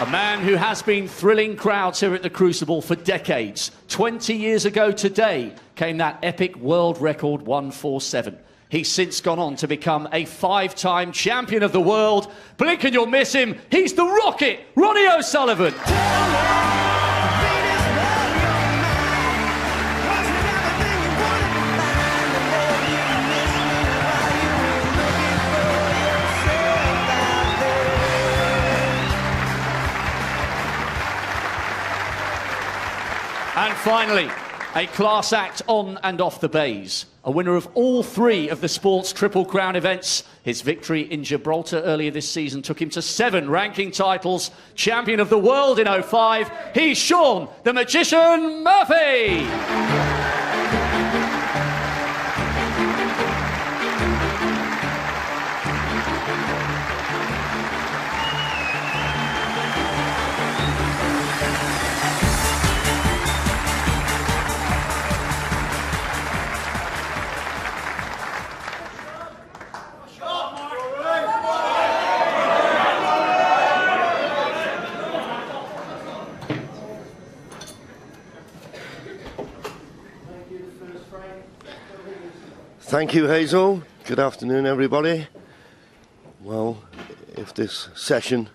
A man who has been thrilling crowds here at the Crucible for decades. 20 years ago today came that epic world record 147. He's since gone on to become a 5-time champion of the world. Blink and you'll miss him. He's the Rocket, Ronnie O'Sullivan. And finally, a class act on and off the bays. A winner of all 3 of the sport's Triple Crown events. His victory in Gibraltar earlier this season took him to 7 ranking titles. Champion of the world in 05. He's Shaun, the Magician Murphy. Thank you, Hazel. Good afternoon, everybody. Well, if this session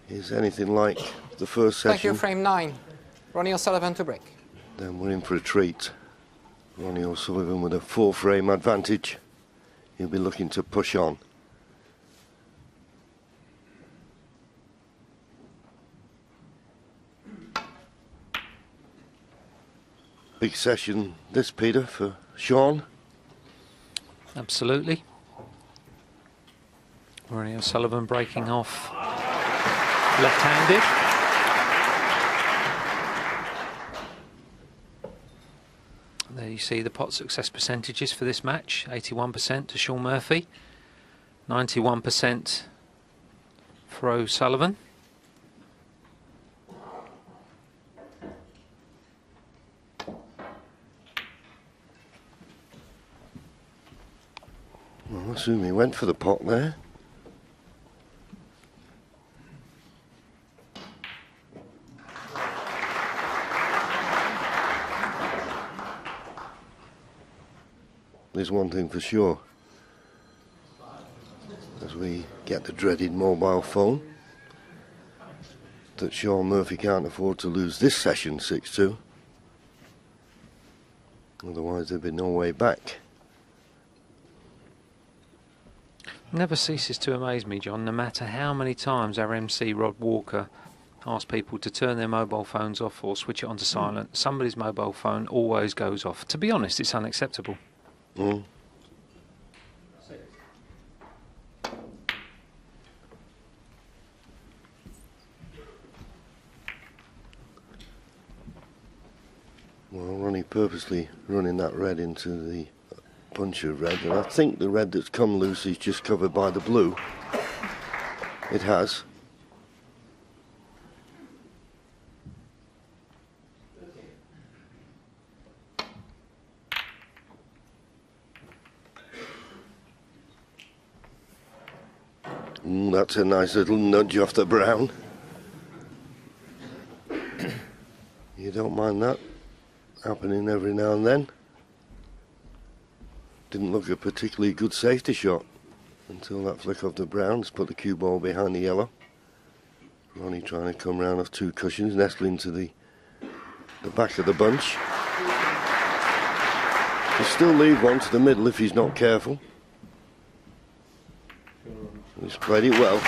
is anything like the first session... Thank you, frame 9. Ronnie O'Sullivan to break. Then we're in for a treat. Ronnie O'Sullivan with a 4-frame advantage. He'll be looking to push on. Big session this, Peter, for Shaun. Absolutely. Ronnie O'Sullivan breaking off left-handed. There you see the pot success percentages for this match. 81% to Shaun Murphy, 91% for O'Sullivan. Well, I assume he went for the pot there. There's one thing for sure. As we get the dreaded mobile phone, that Shaun Murphy can't afford to lose this session 6-2. Otherwise there'd be no way back. Never ceases to amaze me, John, no matter how many times our MC Rod Walker asks people to turn their mobile phones off or switch it onto silent, somebody's mobile phone always goes off. To be honest, it's unacceptable. Mm. Well, Ronnie purposely running that red into the bunch of red, and I think the red that's come loose is just covered by the blue. It has. That's a nice little nudge off the brown. You don't mind that happening every now and then. Didn't look a particularly good safety shot until that flick of the browns put the cue ball behind the yellow. Ronnie trying to come round off 2 cushions, nestling to the back of the bunch. He'll still leave one to the middle if he's not careful. He's played it well.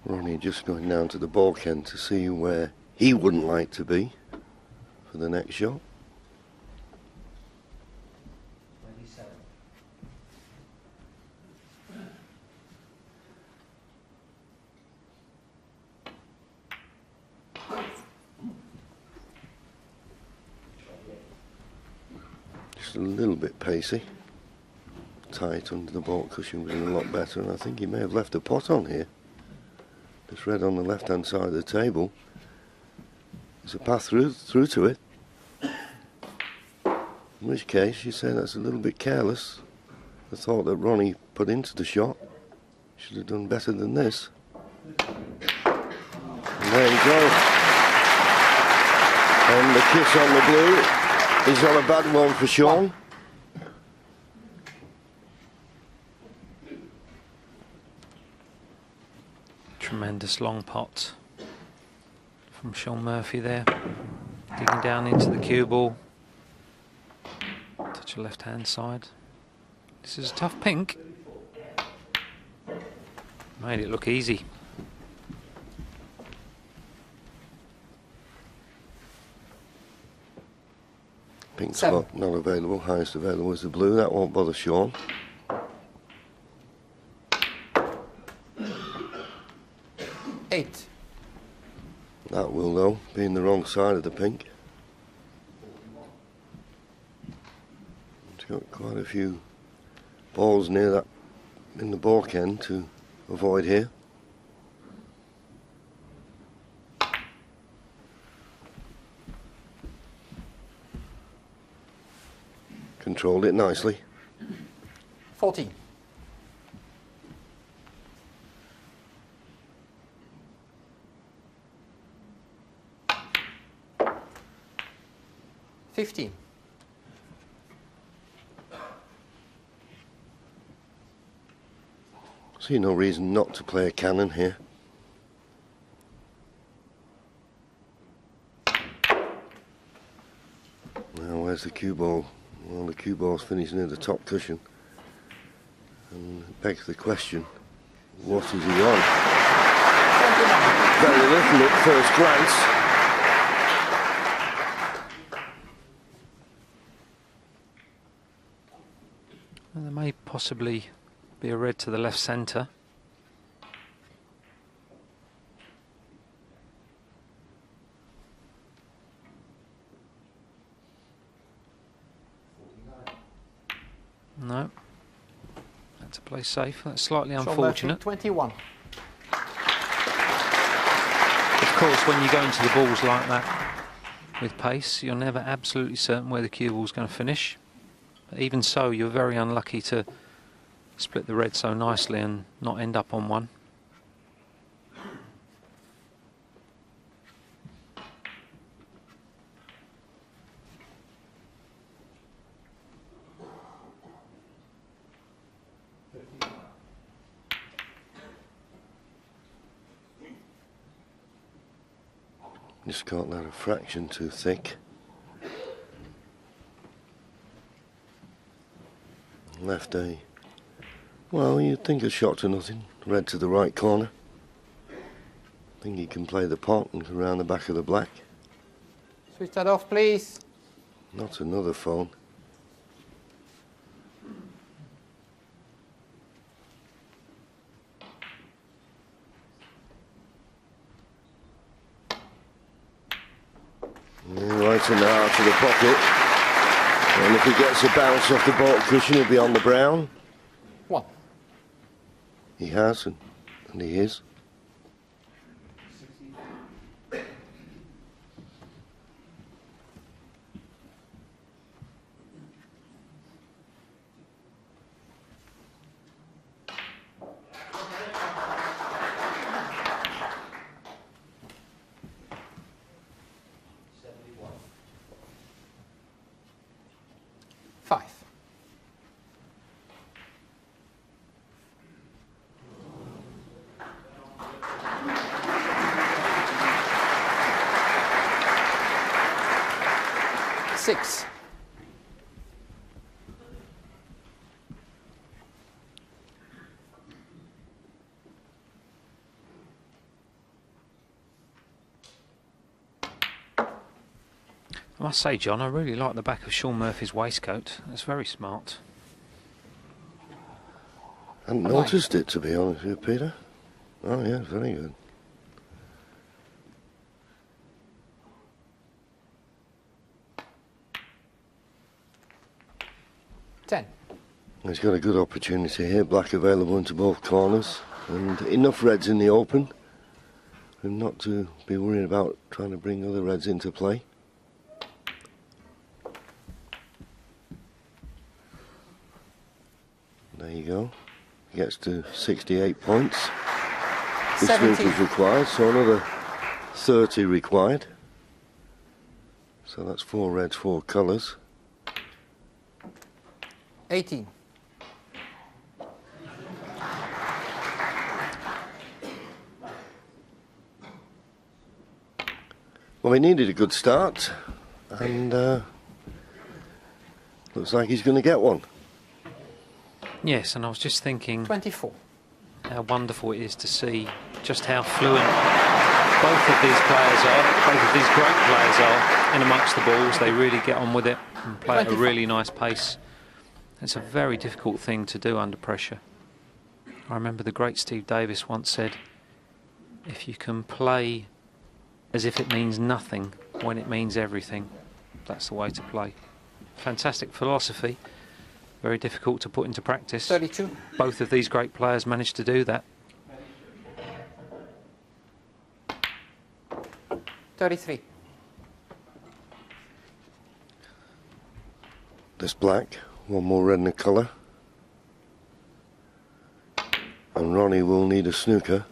Ronnie just going down to the ball ken to see where he wouldn't like to be for the next shot. Just a little bit pacey. Tight under the ball cushion was a lot better, and I think he may have left a pot on here. Just read on the left hand side of the table. There's a path through to it. In which case you say that's a little bit careless. The thought that Ronnie put into the shot. Should have done better than this. And there you go. And the kiss on the blue is not a bad one for Shaun. Tremendous long pot from Shaun Murphy there. Digging down into the cue ball. Touch the left hand side. This is a tough pink. Made it look easy. Pink spot not available, highest available is the blue. That won't bother Shaun. Eight. That will though, being the wrong side of the pink. It's got quite a few balls near that in the ball ken to avoid here. Controlled it nicely. 14. $15. See no reason not to play a cannon here. Now where's the cue ball? Well, the cue ball's finished near the top cushion. And it begs the question, what is he on? 29. Very little at first glance. Well, there may possibly be a red to the left centre. No. That's a play safe. That's slightly Shaun Murphy, unfortunate. 21. Of course, when you go into the balls like that with pace, you're never absolutely certain where the cue ball's going to finish. But even so, you're very unlucky to split the red so nicely and not end up on one. Just got that a fraction too thick. Left a, well, you'd think a shot to nothing. Red to the right corner. I think he can play the pot and go around the back of the black. Switch that off, please. Not another phone. Right in the heart of the pocket. And if he gets a bounce off the ball cushion, he'll be on the brown. 1. He has, and he is. Six. I must say, John, I really like the back of Shaun Murphy's waistcoat. That's very smart. I hadn't noticed it, to be honest with you, Peter. Oh, yeah, very good. He's got a good opportunity here. Black available into both corners. And enough reds in the open. And not to be worried about trying to bring other reds into play. There you go. He gets to 68 points. This snooker's required, so another 30 required. So that's 4 reds, 4 colours. 18. Well, he needed a good start, and looks like he's going to get one. Yes, and I was just thinking 24. how wonderful it is to see just how fluent both of these players are, both of these great players are in amongst the balls. They really get on with it and play at a really nice pace. It's a very difficult thing to do under pressure. I remember the great Steve Davis once said, if you can play as if it means nothing when it means everything, that's the way to play. Fantastic philosophy, very difficult to put into practice. 32. Both of these great players managed to do that. 33. This black, one more red in the colour. And Ronnie will need a snooker.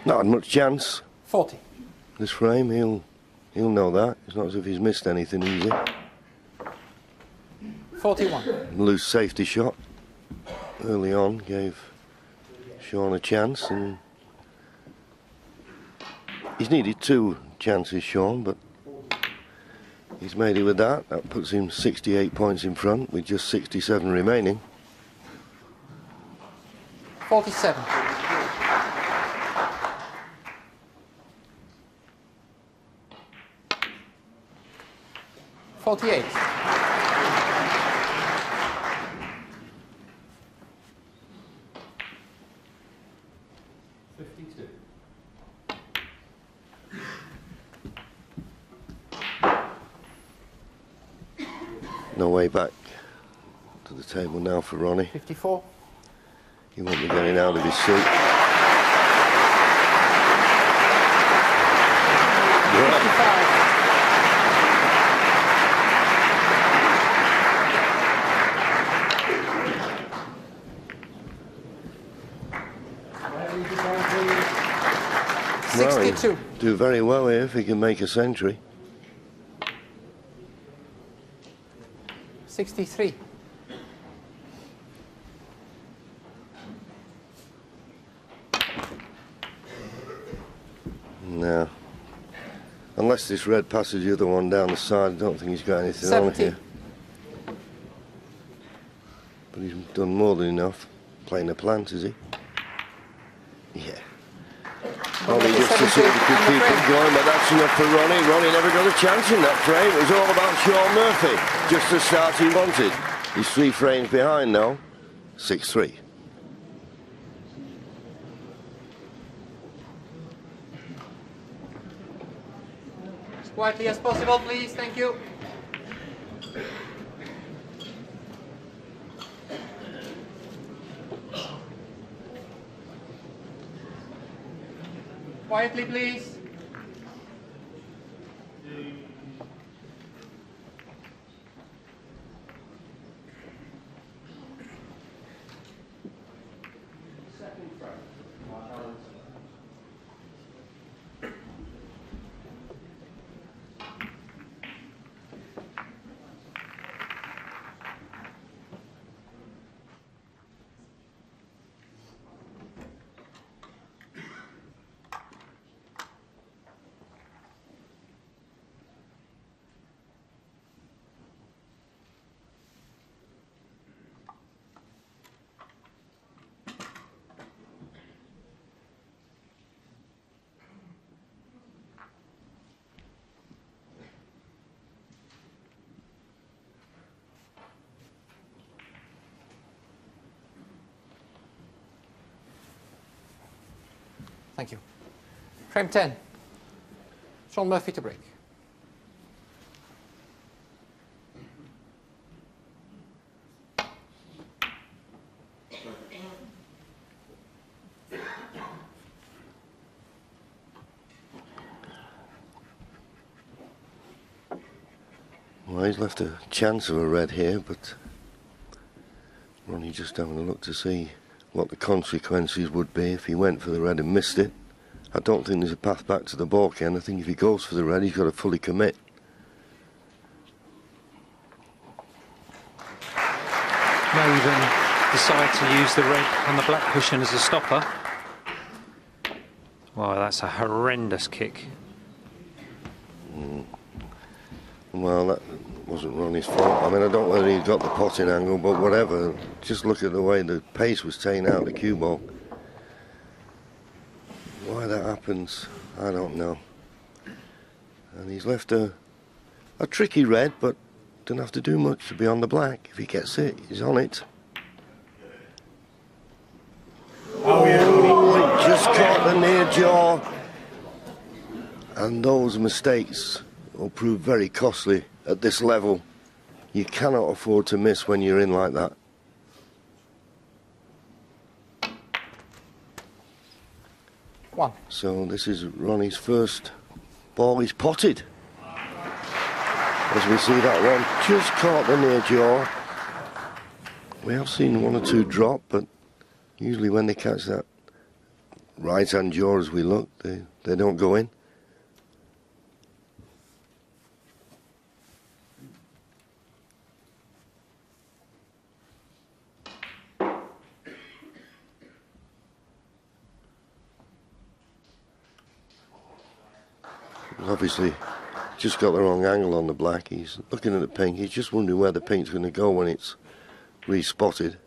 Not had much chance. 40. This frame, he'll know that. It's not as if he's missed anything easy. 41. Loose safety shot early on gave Shaun a chance, and he's needed 2 chances, Shaun, but he's made it with that. That puts him 68 points in front with just 67 remaining. 47. 48. 52. No way back to the table now for Ronnie. 54. He won't be getting out of his seat. Yeah. 55. Well, 62. he'll do very well here if he can make a century. 63. No. Unless this red passes the other one down the side, I don't think he's got anything 70. on here. But he's done more than enough. Playing the plant, is he? Yeah. Only just to see if he could keep it going, but that's enough for Ronnie. Ronnie never got a chance in that frame. It was all about Shaun Murphy. Just the start he wanted. He's 3 frames behind now. 6-3. As quietly as possible, please. Thank you. Quietly, please. Thank you. Frame 10. Shaun Murphy to break. Well, he's left a chance of a red here, but Ronnie just having a look to see what the consequences would be if he went for the red and missed it. I don't think there's a path back to the ball, Ken. I think if he goes for the red, he's got to fully commit. May even decide to use the red and the black cushion as a stopper. Wow, that's a horrendous kick. Well, that wasn't Ronnie's fault. I mean, I don't know whether he got the potting angle, but whatever. Just look at the way the pace was taken out of the cue ball. Why that happens, I don't know. And he's left a tricky red, but doesn't have to do much to be on the black. If he gets it, he's on it. Oh, he just caught the near jaw. And those mistakes will prove very costly at this level. You cannot afford to miss when you're in like that. One. So this is Ronnie's first ball he's potted. As we see that one, just caught the near jaw. We have seen one or two drop, but usually when they catch that right-hand jaw as we look, they don't go in. Obviously just got the wrong angle on the black. He's looking at the pink. He's just wondering where the pink's going to go when it's respotted.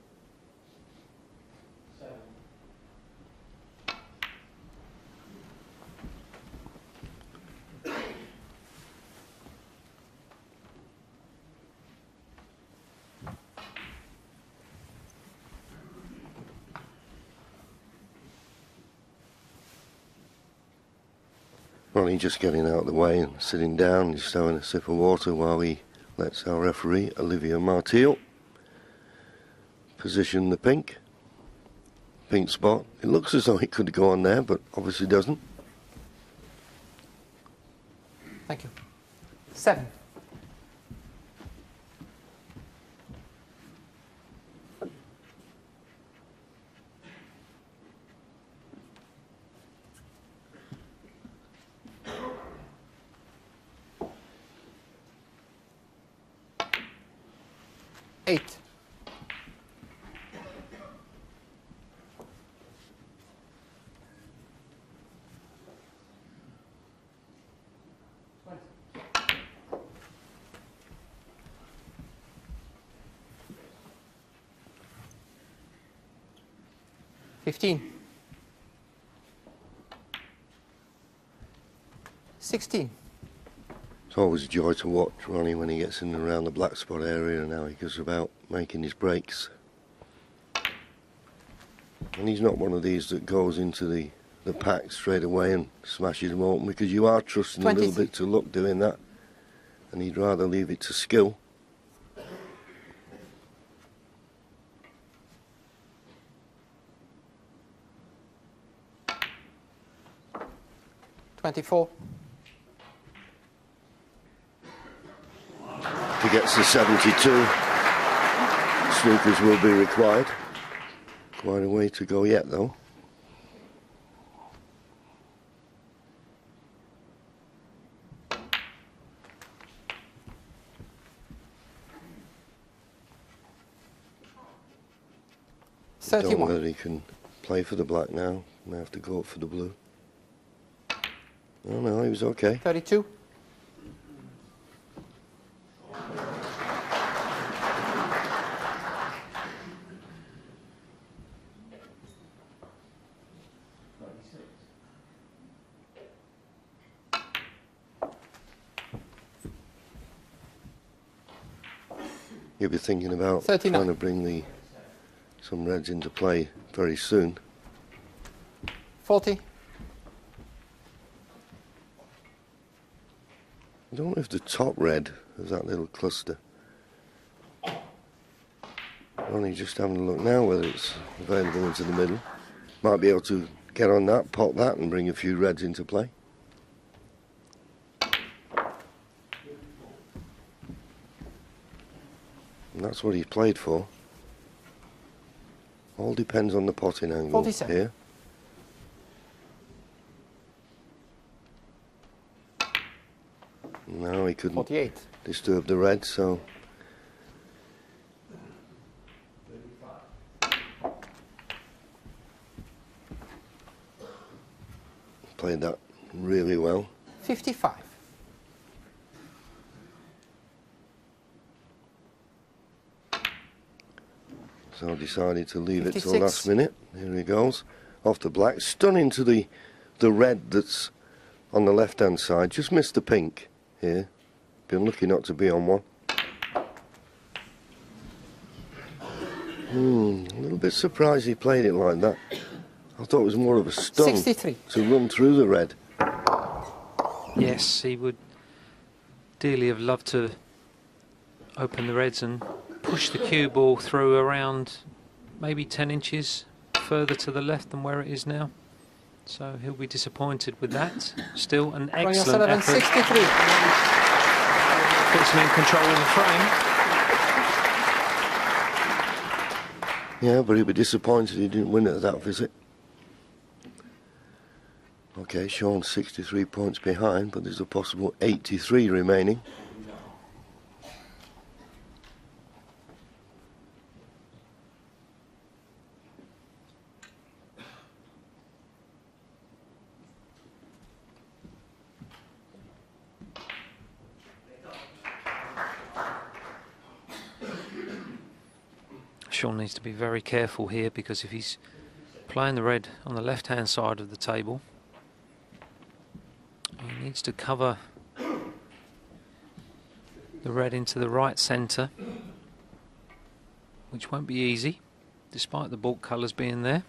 Ronnie just getting out of the way and sitting down, just having a sip of water while he lets our referee, Olivia Martial, position the pink spot. It looks as though it could go on there, but obviously doesn't. Thank you. 7. Eight. 15. 16. It's always a joy to watch Ronnie when he gets in and around the black spot area and how he goes about making his breaks. And he's not one of these that goes into the pack straight away and smashes them open, because you are trusting 20. a little bit to luck doing that, and he'd rather leave it to skill. $24. If he gets to 72, snookers will be required. Quite a way to go yet, though. Don't know whether he can play for the black now. May have to go up for the blue. Oh no, he was okay. 32. You'll be thinking about 39. trying to bring some reds into play very soon. 40. I don't know if the top red of that little cluster. Ronnie just having a look now whether it's available into the middle. Might be able to get on that, pop that, and bring a few reds into play. And that's what he's played for. All depends on the potting angle 47. here. No, he couldn't 48. disturb the red, so played that really well. 55. So I decided to leave it till 56. last minute. Here he goes, off the black, stunning to the red that's on the left-hand side. Just missed the pink here. Been lucky not to be on one. A little bit surprised he played it like that. I thought it was more of a stun 63. to run through the red. Yes, he would dearly have loved to open the reds and push the cue ball through around maybe 10 inches further to the left than where it is now. So he'll be disappointed with that. Still an Ronnie excellent O'Sullivan, effort. 63. Puts him in control of the frame. Yeah, but he'd be disappointed he didn't win it at that visit. Okay, Shaun 63 points behind, but there's a possible 83 remaining. Shaun needs to be very careful here, because if he's playing the red on the left hand side of the table, he needs to cover the red into the right centre, which won't be easy despite the baulk colours being there.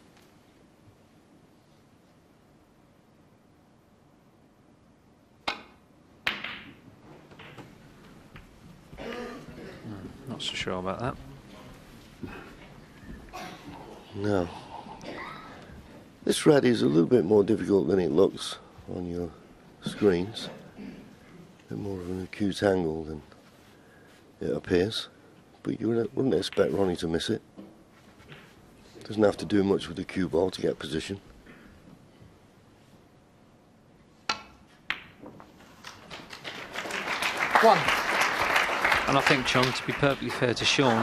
Not so sure about that. No. This red is a little bit more difficult than it looks on your screens. A bit more of an acute angle than it appears. But you wouldn't expect Ronnie to miss it. Doesn't have to do much with the cue ball to get position. One. And I think, John, to be perfectly fair to Shaun,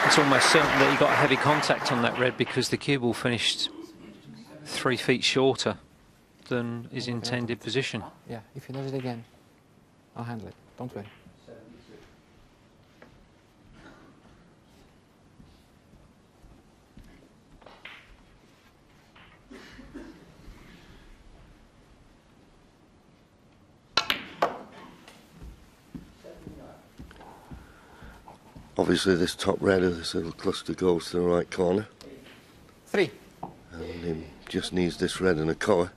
it's almost certain that he got a heavy contact on that red, because the cue ball finished 3 feet shorter than his intended position. Yeah, if he does it again, I'll handle it. Don't worry. Obviously this top red of this little cluster goes to the right corner. 3. And he just needs this red and a colour.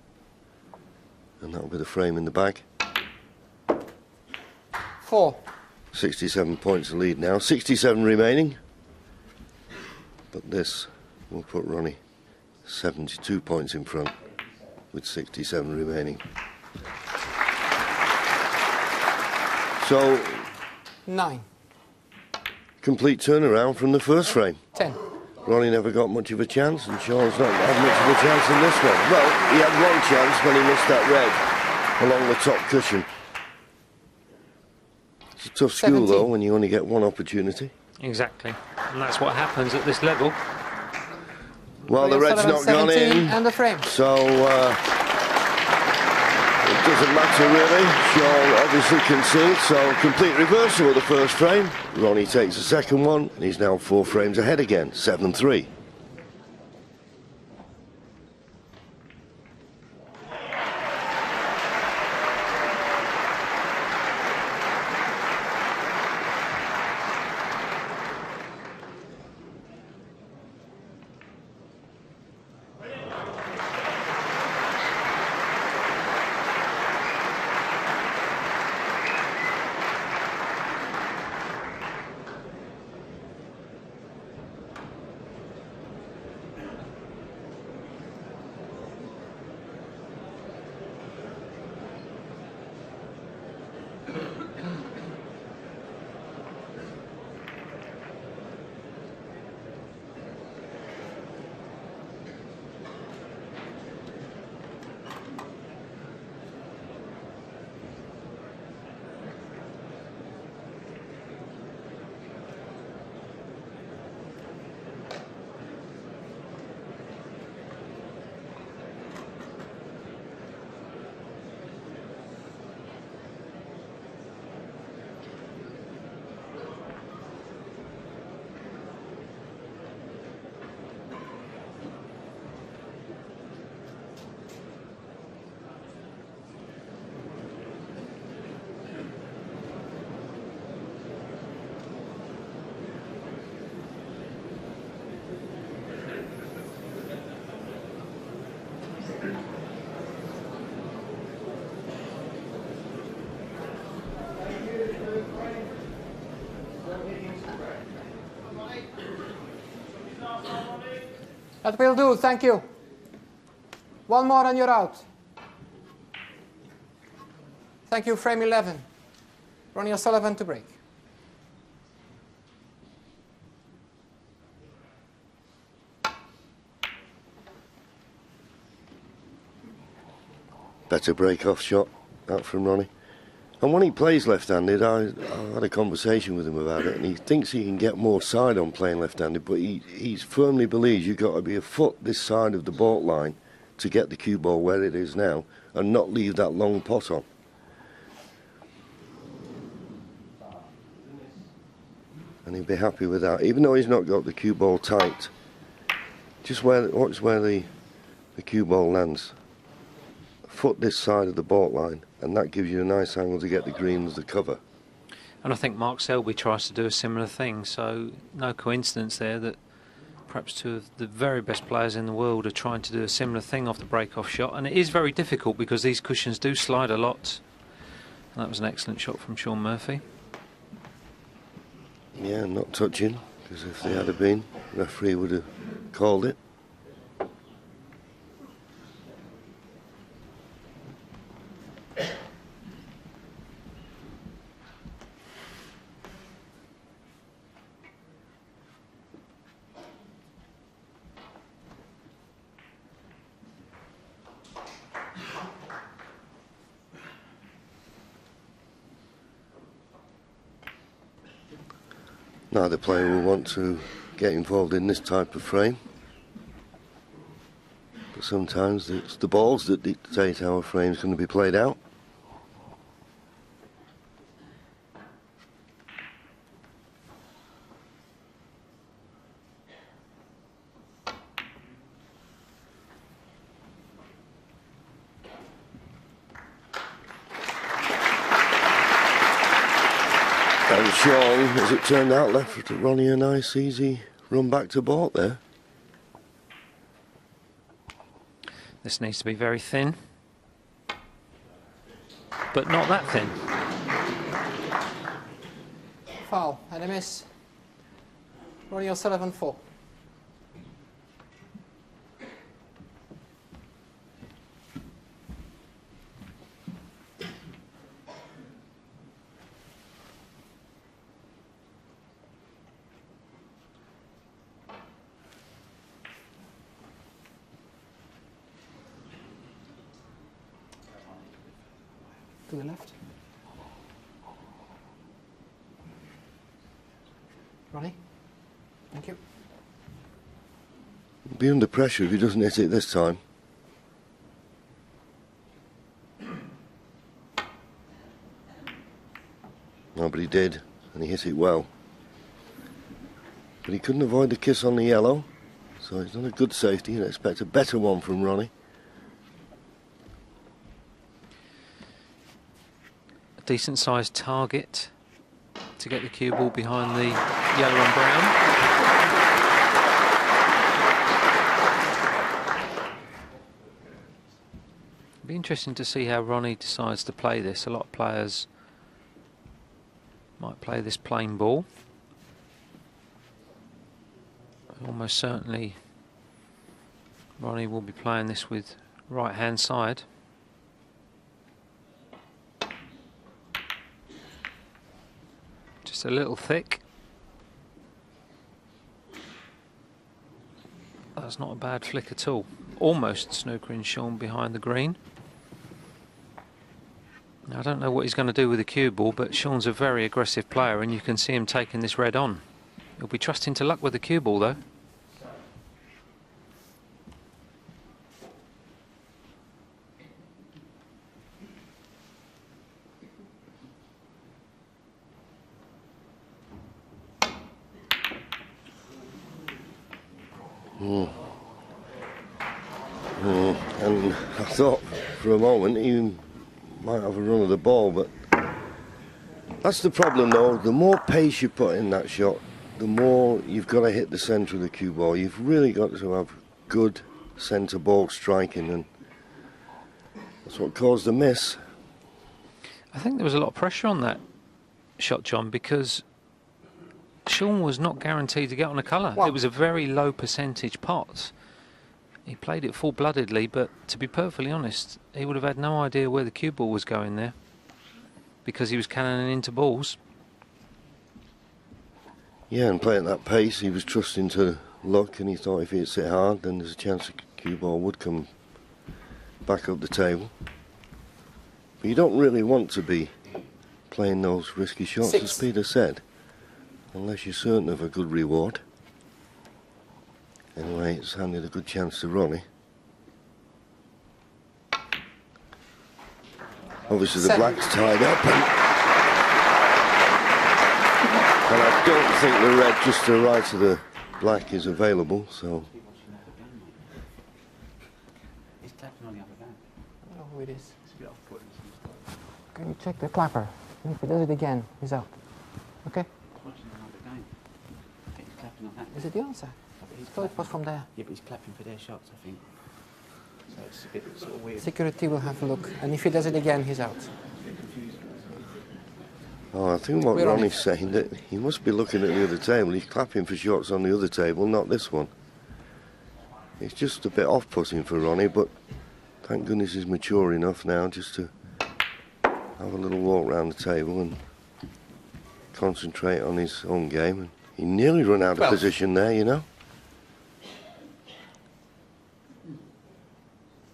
And that'll be the frame in the bag. 4. 67 points to lead now. 67 remaining. But this will put Ronnie 72 points in front with 67 remaining. So 9. complete turnaround from the first frame. 10. Ronnie never got much of a chance, and Shaun's not had much of a chance in this one. Well, he had one chance when he missed that red along the top cushion. It's a tough school, 17. though, when you only get one opportunity. Exactly. And that's what happens at this level. Well, the red's not gone in, and the frame. so it doesn't matter really. Shaun obviously concedes, so complete reversal of the first frame. Ronnie takes the second one, and he's now 4 frames ahead again, 7-3. That will do, thank you. One more and you're out. Thank you, frame 11. Ronnie O'Sullivan to break. Better break-off shot, that from Ronnie. And when he plays left-handed, I had a conversation with him about it, and he thinks he can get more side on playing left-handed, but he firmly believes you've got to be a foot this side of the baulk line to get the cue ball where it is now, and not leave that long pot on. And he'll be happy with that, even though he's not got the cue ball tight. Just watch where the cue ball lands. Foot this side of the baulk line, and that gives you a nice angle to get the green as the cover. And I think Mark Selby tries to do a similar thing, so no coincidence there that perhaps two of the very best players in the world are trying to do a similar thing off the break-off shot, and it is very difficult because these cushions do slide a lot. And that was an excellent shot from Shaun Murphy. Yeah, not touching, because if they had been, the referee would have called it. Neither player will want to get involved in this type of frame. But sometimes it's the balls that dictate how a frame's going to be played out. And Shaun, as it turned out, left Ronnie a nice easy run back to baulk there. This needs to be very thin, but not that thin. Foul and a miss. Ronnie O'Sullivan 4. To the left. Ronnie, thank you. He'll be under pressure if he doesn't hit it this time. No, but he did, and he hit it well. But he couldn't avoid the kiss on the yellow, so he's done a good safety. You'd expect a better one from Ronnie. Decent sized target to get the cue ball behind the yellow and brown. It'll be interesting to see how Ronnie decides to play this. A lot of players might play this plain ball. Almost certainly Ronnie will be playing this with right hand side. Just a little thick. That's not a bad flick at all. Almost snookering Shaun behind the green. Now, I don't know what he's going to do with the cue ball, but Shaun's a very aggressive player, and you can see him taking this red on. He'll be trusting to luck with the cue ball, though. And I thought for a moment he might have a run of the ball, but that's the problem though. The more pace you put in that shot, the more you've got to hit the centre of the cue ball. You've really got to have good centre ball striking, and that's what caused the miss. I think there was a lot of pressure on that shot, John, because Shaun was not guaranteed to get on a colour. Wow. It was a very low percentage pot. He played it full-bloodedly, but to be perfectly honest, he would have had no idea where the cue ball was going there because he was cannoning into balls. Yeah, and playing at that pace, he was trusting to luck, and he thought if he hits it hard, then there's a chance the cue ball would come back up the table. But you don't really want to be playing those risky shots, as Peter said, unless you're certain of a good reward. Anyway, it's handed a good chance to Ronnie. Obviously the black's tied up, and I don't think the red just to the right of the black is available, so... He's clapping on the other band. I don't know who it is. Can you check the clapper? And if he does it again, he's out. Okay? He's watching another game. I think he's clapping on that. Is it the answer? I thought it was from there. Yeah, but he's clapping for their shots, I think. So it's a bit sort of weird. Security will have a look, and if he does it again, he's out. Oh, I think what We're on Ronnie's it. saying, that he must be looking at the other table. He's clapping for shots on the other table, not this one. It's just a bit off-putting for Ronnie, but thank goodness he's mature enough now just to have a little walk round the table and concentrate on his own game. And he nearly run out of 12. position there, you know.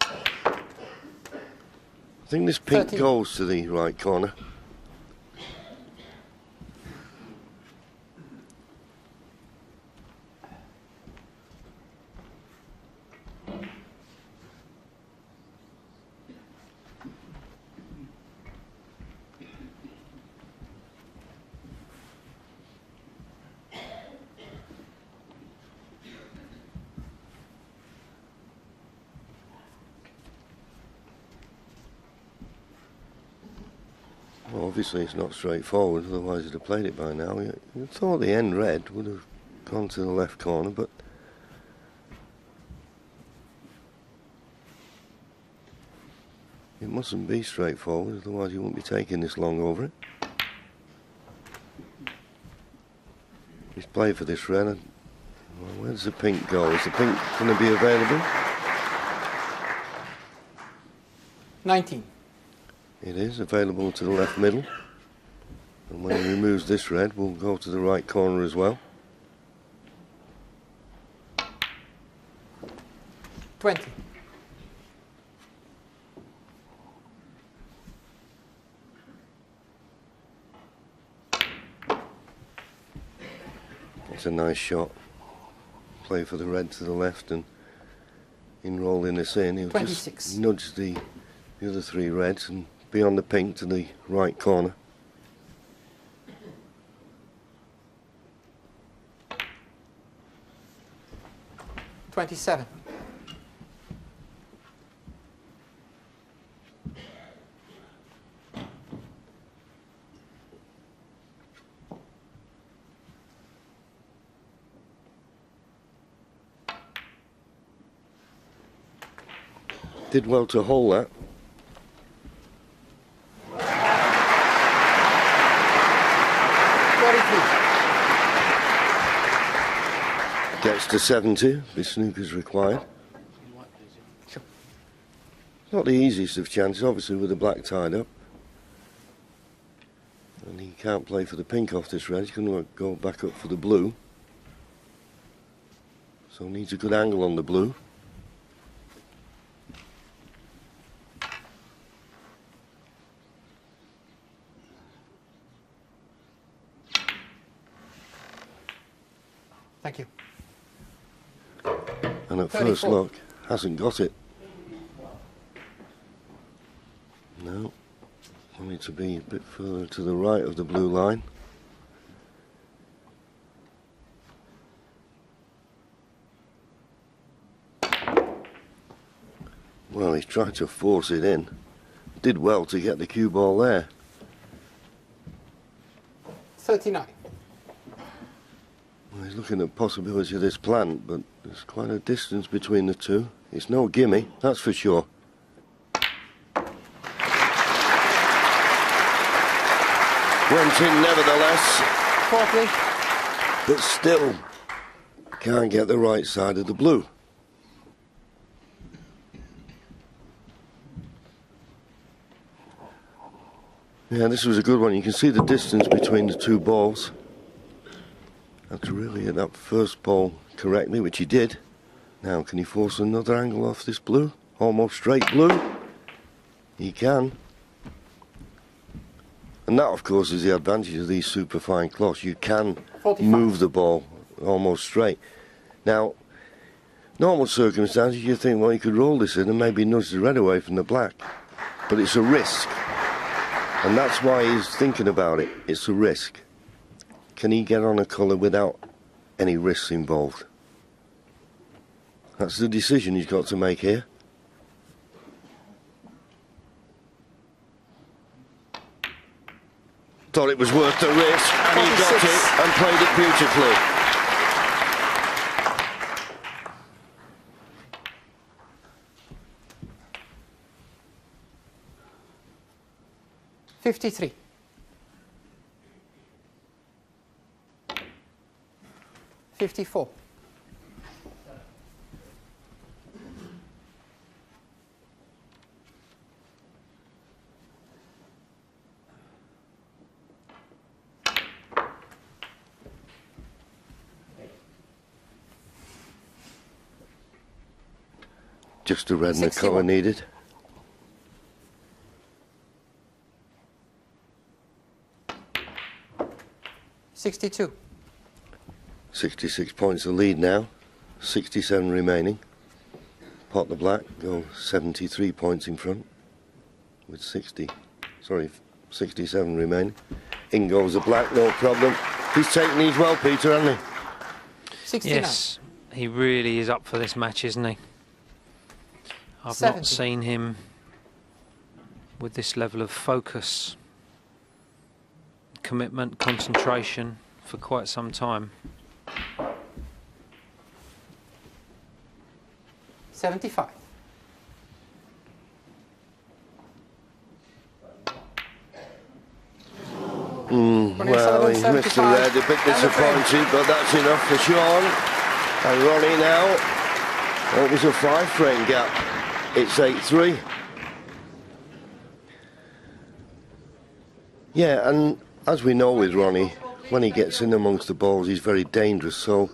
I think this pink 13. goes to the right corner. Well, obviously it's not straightforward, otherwise he'd have played it by now. You thought the end red would have gone to the left corner, but it mustn't be straightforward, otherwise you wouldn't be taking this long over it. He's played for this red. Well, where's the pink go? Is the pink going to be available? 19. It is available to the left middle. And when he removes this red, we'll go to the right corner as well. 20. It's a nice shot. Play for the red to the left and in rolling this in, he'll 26. just nudge the other three reds and be on the pink to the right corner. $27. Did well to hold that. Gets to 70, this snooker's required. Sure. Not the easiest of chances, obviously, with the black tied up. And he can't play for the pink off this red, he's going to go back up for the blue. So needs a good angle on the blue. Thank you. And at 34. first look, hasn't got it. No. Only to be a bit further to the right of the blue line. Well, he's tried to force it in. Did well to get the cue ball there. 39. Well, he's looking at possibility of this plant, but there's quite a distance between the two. It's no gimme, that's for sure. Went in nevertheless, 40. but still can't get the right side of the blue. Yeah, this was a good one. You can see the distance between the two balls. Had to really hit that first ball correctly, which he did. Now, can he force another angle off this blue? Almost straight blue. He can. And that, of course, is the advantage of these superfine cloths. You can 45. move the ball almost straight. Now, normal circumstances, you think, well, you could roll this in and maybe nudge the red away from the black. But it's a risk. And that's why he's thinking about it. It's a risk. Can he get on a colour without any risks involved? That's the decision he's got to make here. Thought it was worth the risk, and he got it and played it beautifully. $53. 54. Just the red and the 61. colour needed. $62. 66 points the lead now. 67 remaining. Pot the black, go 73 points in front. With 67 remaining. In goes the black, no problem. He's taken these well, Peter, hasn't he? 69. Yes, he really is up for this match, isn't he? I've 70. not seen him with this level of focus, commitment, concentration for quite some time. 75. Well, he missed the red, a bit disappointed, but that's enough for Shaun. And Ronnie now, it was a 5-frame gap. It's 8-3. Yeah, and as we know with Ronnie, when he gets in amongst the balls, he's very dangerous. So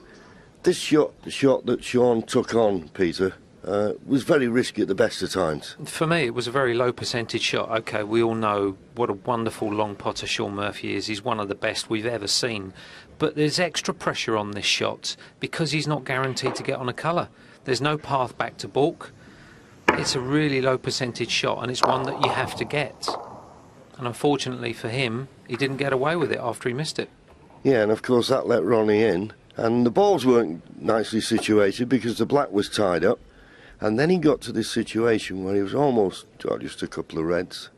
this shot, the shot that Shaun took on, Peter, was very risky at the best of times. For me, it was a very low percentage shot. OK, we all know what a wonderful long potter Shaun Murphy is. He's one of the best we've ever seen. But there's extra pressure on this shot because he's not guaranteed to get on a colour. There's no path back to balk. It's a really low percentage shot, and it's one that you have to get. And unfortunately for him, he didn't get away with it after he missed it. Yeah, and of course that let Ronnie in. And the balls weren't nicely situated because the black was tied up. And then he got to this situation where he was almost, just a couple of reds.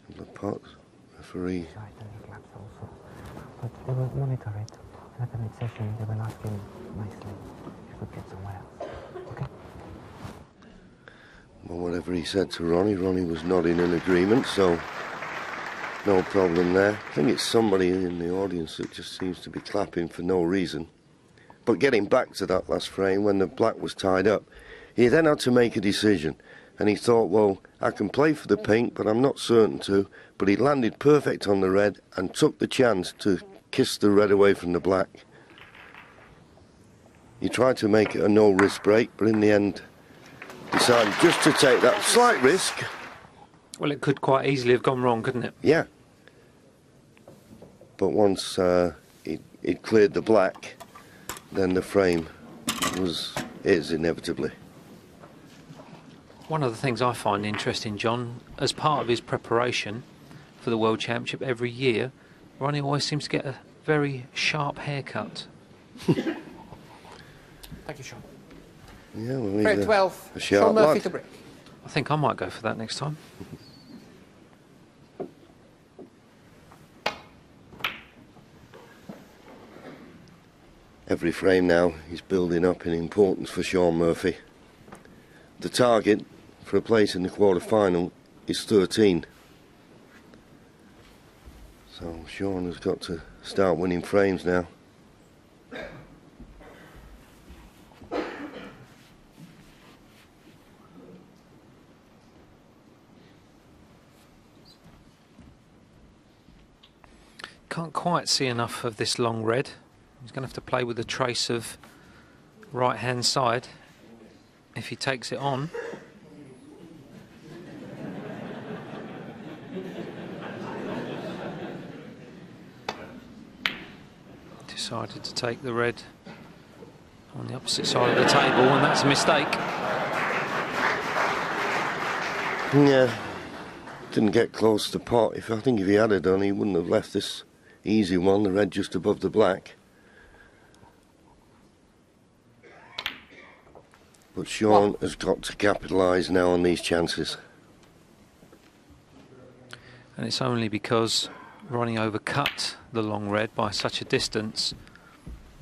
A couple of pots. Referee. But they will monitor it. At the mid-session, they will ask him nicely if he could get somewhere else. Okay? Well, whatever he said to Ronnie, Ronnie was nodding in agreement, so no problem there. I think it's somebody in the audience that just seems to be clapping for no reason. But getting back to that last frame, when the black was tied up, he then had to make a decision. And he thought, well, I can play for the pink, but I'm not certain to. But he landed perfect on the red and took the chance to kiss the red away from the black. He tried to make it a no-risk break, but in the end decided just to take that slight risk. Well, it could quite easily have gone wrong, couldn't it? Yeah. But once it cleared the black, then the frame is inevitably. One of the things I find interesting, John, as part of his preparation for the World Championship every year, Ronnie always seems to get a very sharp haircut. Thank you, Shaun. Yeah, well, he's Grade 12, a Shaun sharp Murphy lad. to break. I think I might go for that next time. Every frame now is building up in importance for Shaun Murphy. The target for a place in the quarter-final is 13. So Shaun has got to start winning frames now. Can't quite see enough of this long red. He's going to have to play with a trace of right-hand side if he takes it on. Decided to take the red on the opposite side of the table, and that's a mistake. Yeah, didn't get close to pot. I think if he had it done, he wouldn't have left this easy one, the red just above the black. But Shaun has got to capitalise now on these chances. And it's only because Ronnie overcut the long red by such a distance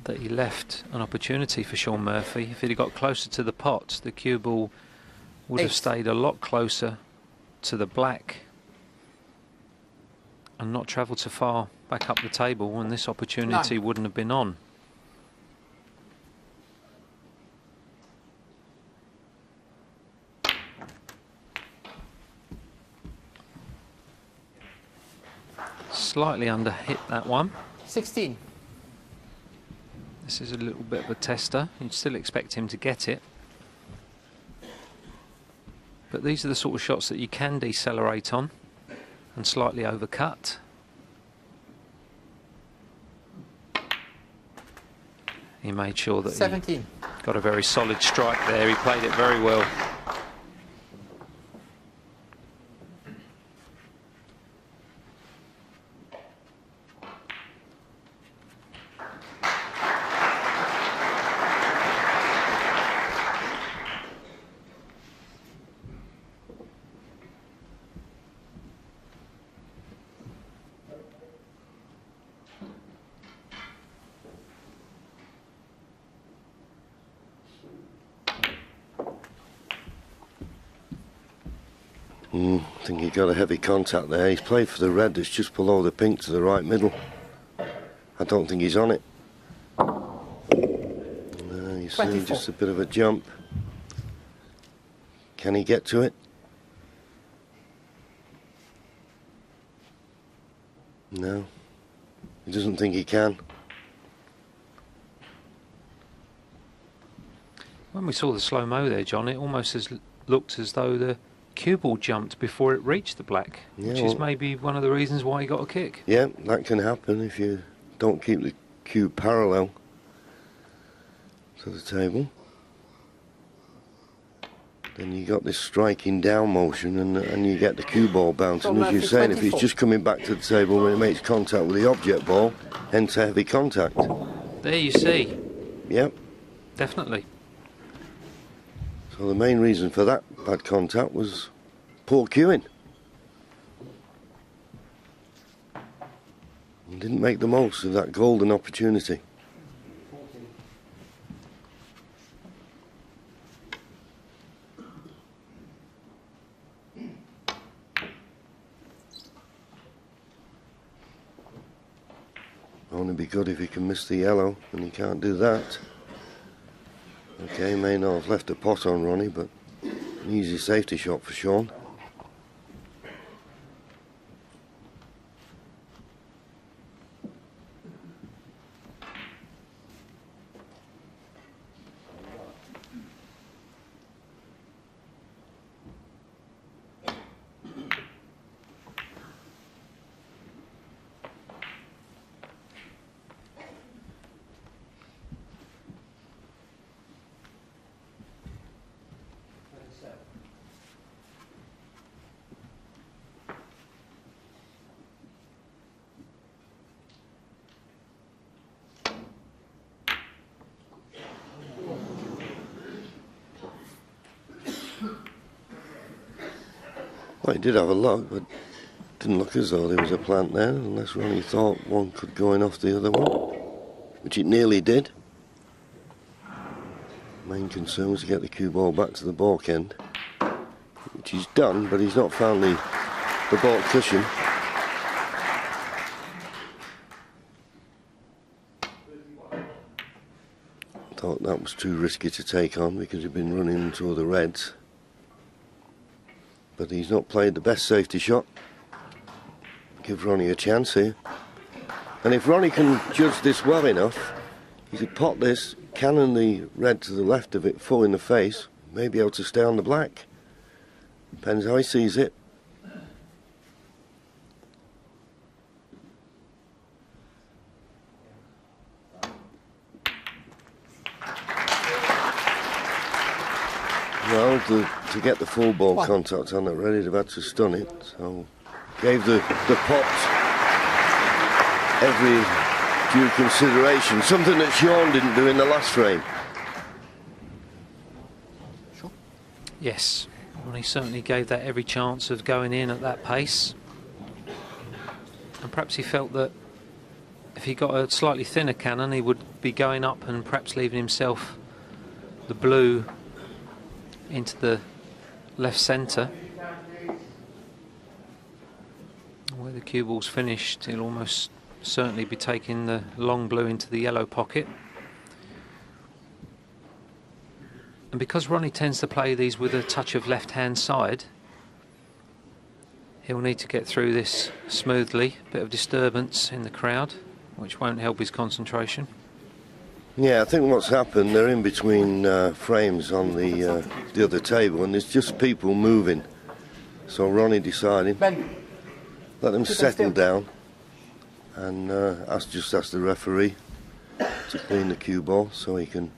that he left an opportunity for Shaun Murphy. If he'd have got closer to the pot, the cue ball would have stayed a lot closer to the black and not travelled so far back up the table, and this opportunity wouldn't have been on. Slightly under hit that one. 16. This is a little bit of a tester. You'd still expect him to get it. But these are the sort of shots that you can decelerate on and slightly overcut. He made sure that 17. he got a very solid strike there. He played it very well. I think he got a heavy contact there. He's played for the red that's just below the pink to the right middle. I don't think he's on it. You see just a bit of a jump. Can he get to it? No. He doesn't think he can. When we saw the slow-mo there, John, it almost looked as though the cue ball jumped before it reached the black, which is maybe one of the reasons why he got a kick. Yeah, that can happen if you don't keep the cue parallel to the table. Then you got this striking down motion, and you get the cue ball bouncing. As you're saying, if he's just coming back to the table when it makes contact with the object ball, hence heavy contact. There you see. Yep. Definitely. So the main reason for that bad contact was poor cueing. And didn't make the most of that golden opportunity. Only be good if he can miss the yellow, and he can't do that. Okay, may not have left a pot on Ronnie, but an easy safety shot for Shaun. Well, he did have a look, but didn't look as though there was a plant there, unless Ronnie thought one could go in off the other one, which it nearly did. Main concern was to get the cue ball back to the balk end, which he's done, but he's not found the balk cushion. Thought that was too risky to take on because he'd been running into other reds. But he's not played the best safety shot. Give Ronnie a chance here. And if Ronnie can judge this well enough, he could pot this, cannon the red to the left of it, full in the face, may be able to stay on the black. Depends how he sees it. Well, to get the full ball contact on that red, he'd have had to stun it, so gave the pot every due consideration, something that Shaun didn't do in the last frame. Sure. Yes, well, he certainly gave that every chance of going in at that pace. And perhaps he felt that if he got a slightly thinner cannon, he would be going up and perhaps leaving himself the blue into the left centre. Where the cue ball's finished, he'll almost certainly be taking the long blue into the yellow pocket. And because Ronnie tends to play these with a touch of left-hand side, he'll need to get through this smoothly. Bit of disturbance in the crowd, which won't help his concentration. Yeah, I think what's happened, they're in between frames on the other table, and there's just people moving. So Ronnie decided, let them settle down, and just ask the referee to clean the cue ball so he can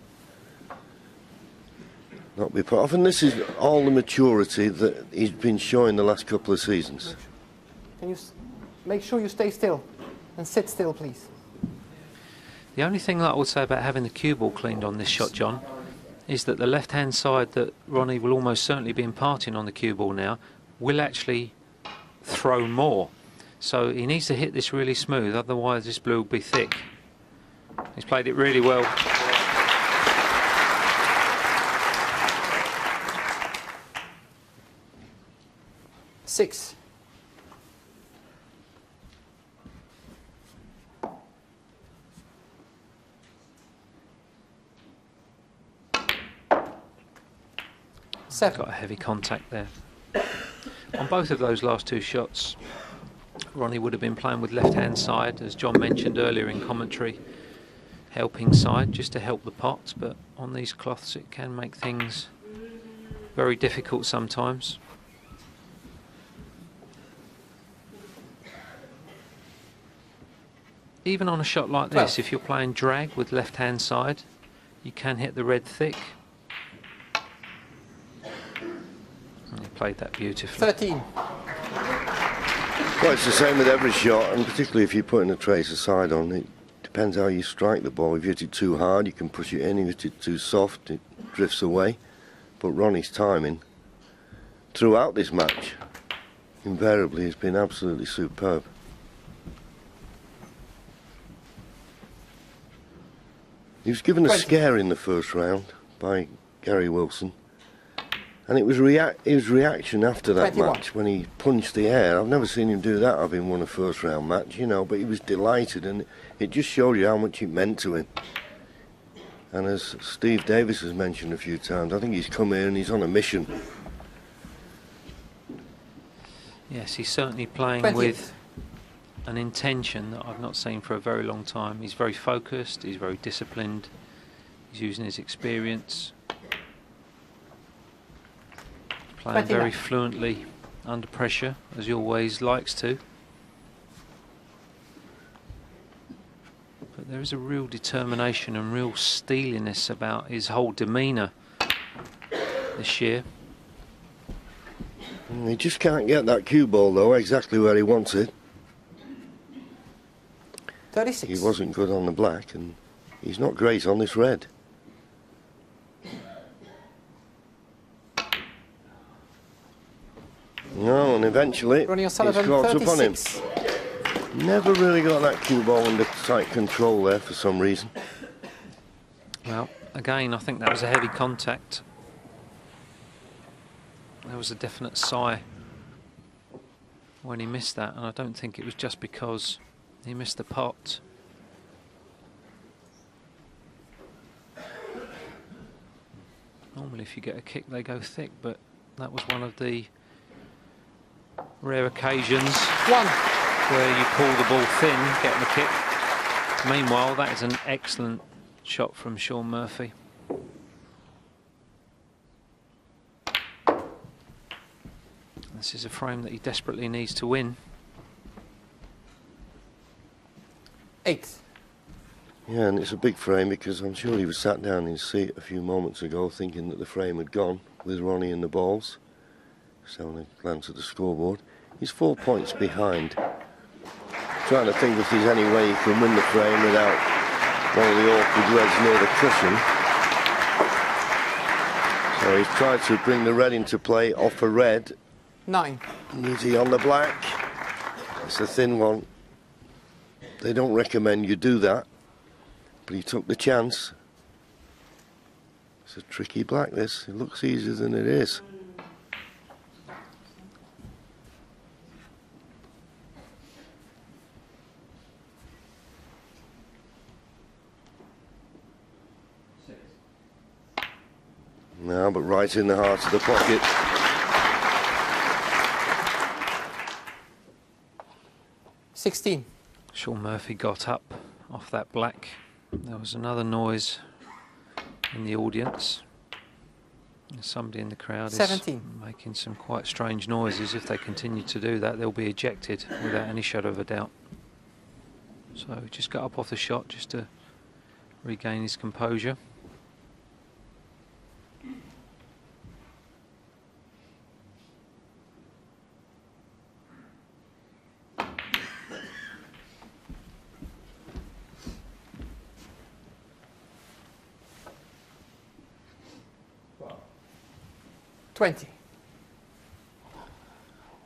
not be put off. And this is all the maturity that he's been showing the last couple of seasons. Can you make sure you stay still and sit still, please? The only thing that I would say about having the cue ball cleaned on this shot, John, is that the left-hand side that Ronnie will almost certainly be imparting on the cue ball now will actually throw more. So he needs to hit this really smooth, otherwise this blue will be thick. He's played it really well. Six. Seven. Got a heavy contact there. On both of those last two shots, Ronnie would have been playing with left-hand side, as John mentioned earlier in commentary, helping side, just to help the pot, but on these cloths it can make things very difficult sometimes. Even on a shot like this, if you're playing drag with left-hand side, you can hit the red thick. And he played that beautifully. 13. Well, it's the same with every shot, and particularly if you're putting a tracer side on, it depends how you strike the ball. If you hit it too hard, you can push it in. If you hit it too soft, it drifts away. But Ronnie's timing throughout this match, invariably, has been absolutely superb. He was given a scare in the first round by Gary Wilson, and it was his reaction after that 21. match when he punched the air. I've never seen him do that having won a first round match, you know, but he was delighted, and it just showed you how much it meant to him. And as Steve Davis has mentioned a few times, I think he's come here and he's on a mission. Yes, he's certainly playing 20th. with an intention that I've not seen for a very long time. He's very focused, he's very disciplined, he's using his experience, playing very fluently under pressure, as he always likes to. But there is a real determination and real steeliness about his whole demeanour this year. He just can't get that cue ball though exactly where he wants it. 36. He wasn't good on the black, and he's not great on this red. No, and eventually Ronnie he's O'Sullivan, caught up on him. 36. Never really got that cue ball under tight control there for some reason. Well, again, I think that was a heavy contact. There was a definite sigh when he missed that, and I don't think it was just because he missed the pot. Normally if you get a kick they go thick, but that was one of the rare occasions One. where you pull the ball thin, getting the kick. Meanwhile, that is an excellent shot from Shaun Murphy. This is a frame that he desperately needs to win. 8. Yeah, and it's a big frame because I'm sure he was sat down in his seat a few moments ago thinking that the frame had gone with Ronnie and the balls. Just having a glance at the scoreboard. He's 4 points behind. Trying to think if there's any way he can win the frame without one of the awkward reds near the cushion. So he's tried to bring the red into play off a red. 9. And is he on the black? It's a thin one. They don't recommend you do that, but he took the chance. It's a tricky black, this. It looks easier than it is. No, but right in the heart of the pocket. $16. Shaun Murphy got up off that black. There was another noise in the audience. Somebody in the crowd 17. is making some quite strange noises. If they continue to do that, they'll be ejected without any shadow of a doubt. So just got up off the shot just to regain his composure. $20.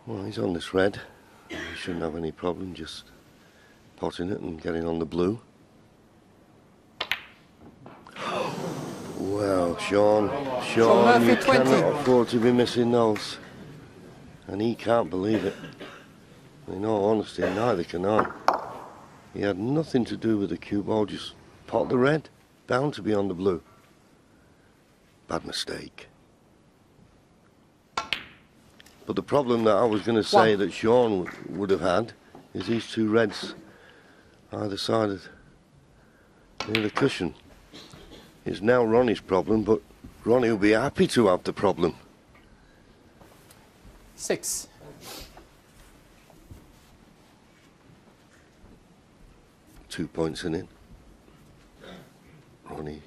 Well, he's on this red. He shouldn't have any problem just potting it and getting on the blue. Well, Shaun, Murphy, you 20. cannot afford to be missing those. And he can't believe it. In all honesty, neither can I. He had nothing to do with the cue ball, just pot the red, bound to be on the blue. Bad mistake. But the problem that I was going to say that Shaun would have had is these two reds either side of near the cushion. It's now Ronnie's problem, but Ronnie will be happy to have the problem. 6. Two points in it. Ronnie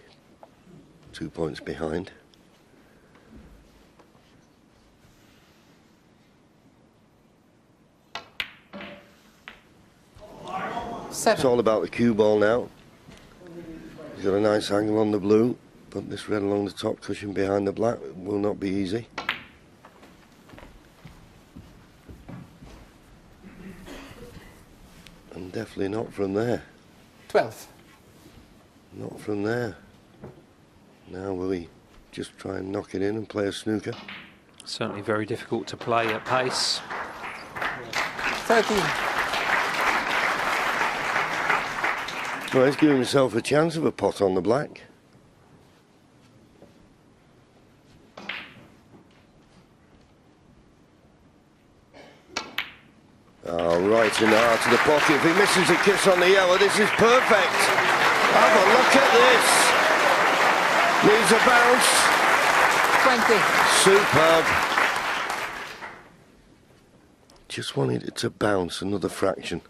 2 points behind. It's all about the cue ball now. He's got a nice angle on the blue, but this red along the top cushion behind the black will not be easy. And definitely not from there. 12. Not from there. Now will he just try and knock it in and play a snooker? Certainly very difficult to play at pace. 13. Well, he's giving himself a chance of a pot on the black. Oh, right in the heart of the pocket. If he misses a kiss on the yellow, this is perfect. Have a look at this. Needs a bounce. 20. Superb. Just wanted it to bounce another fraction.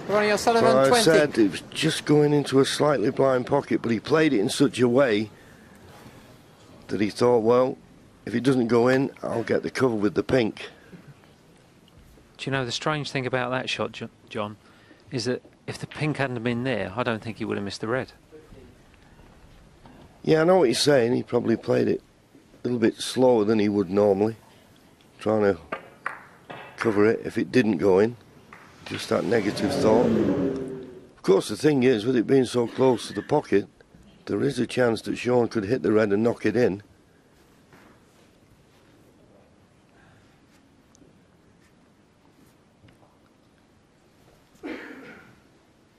Ronnie O'Sullivan, Well, I 20. said it was just going into a slightly blind pocket, but he played it in such a way that he thought, well, if it doesn't go in, I'll get the cover with the pink. Do you know the strange thing about that shot, John, is that if the pink hadn't been there, I don't think he would have missed the red. Yeah, I know what he's saying. He probably played it a little bit slower than he would normally, trying to cover it if it didn't go in. Just that negative thought. Of course, the thing is, with it being so close to the pocket, there is a chance that Shaun could hit the red and knock it in.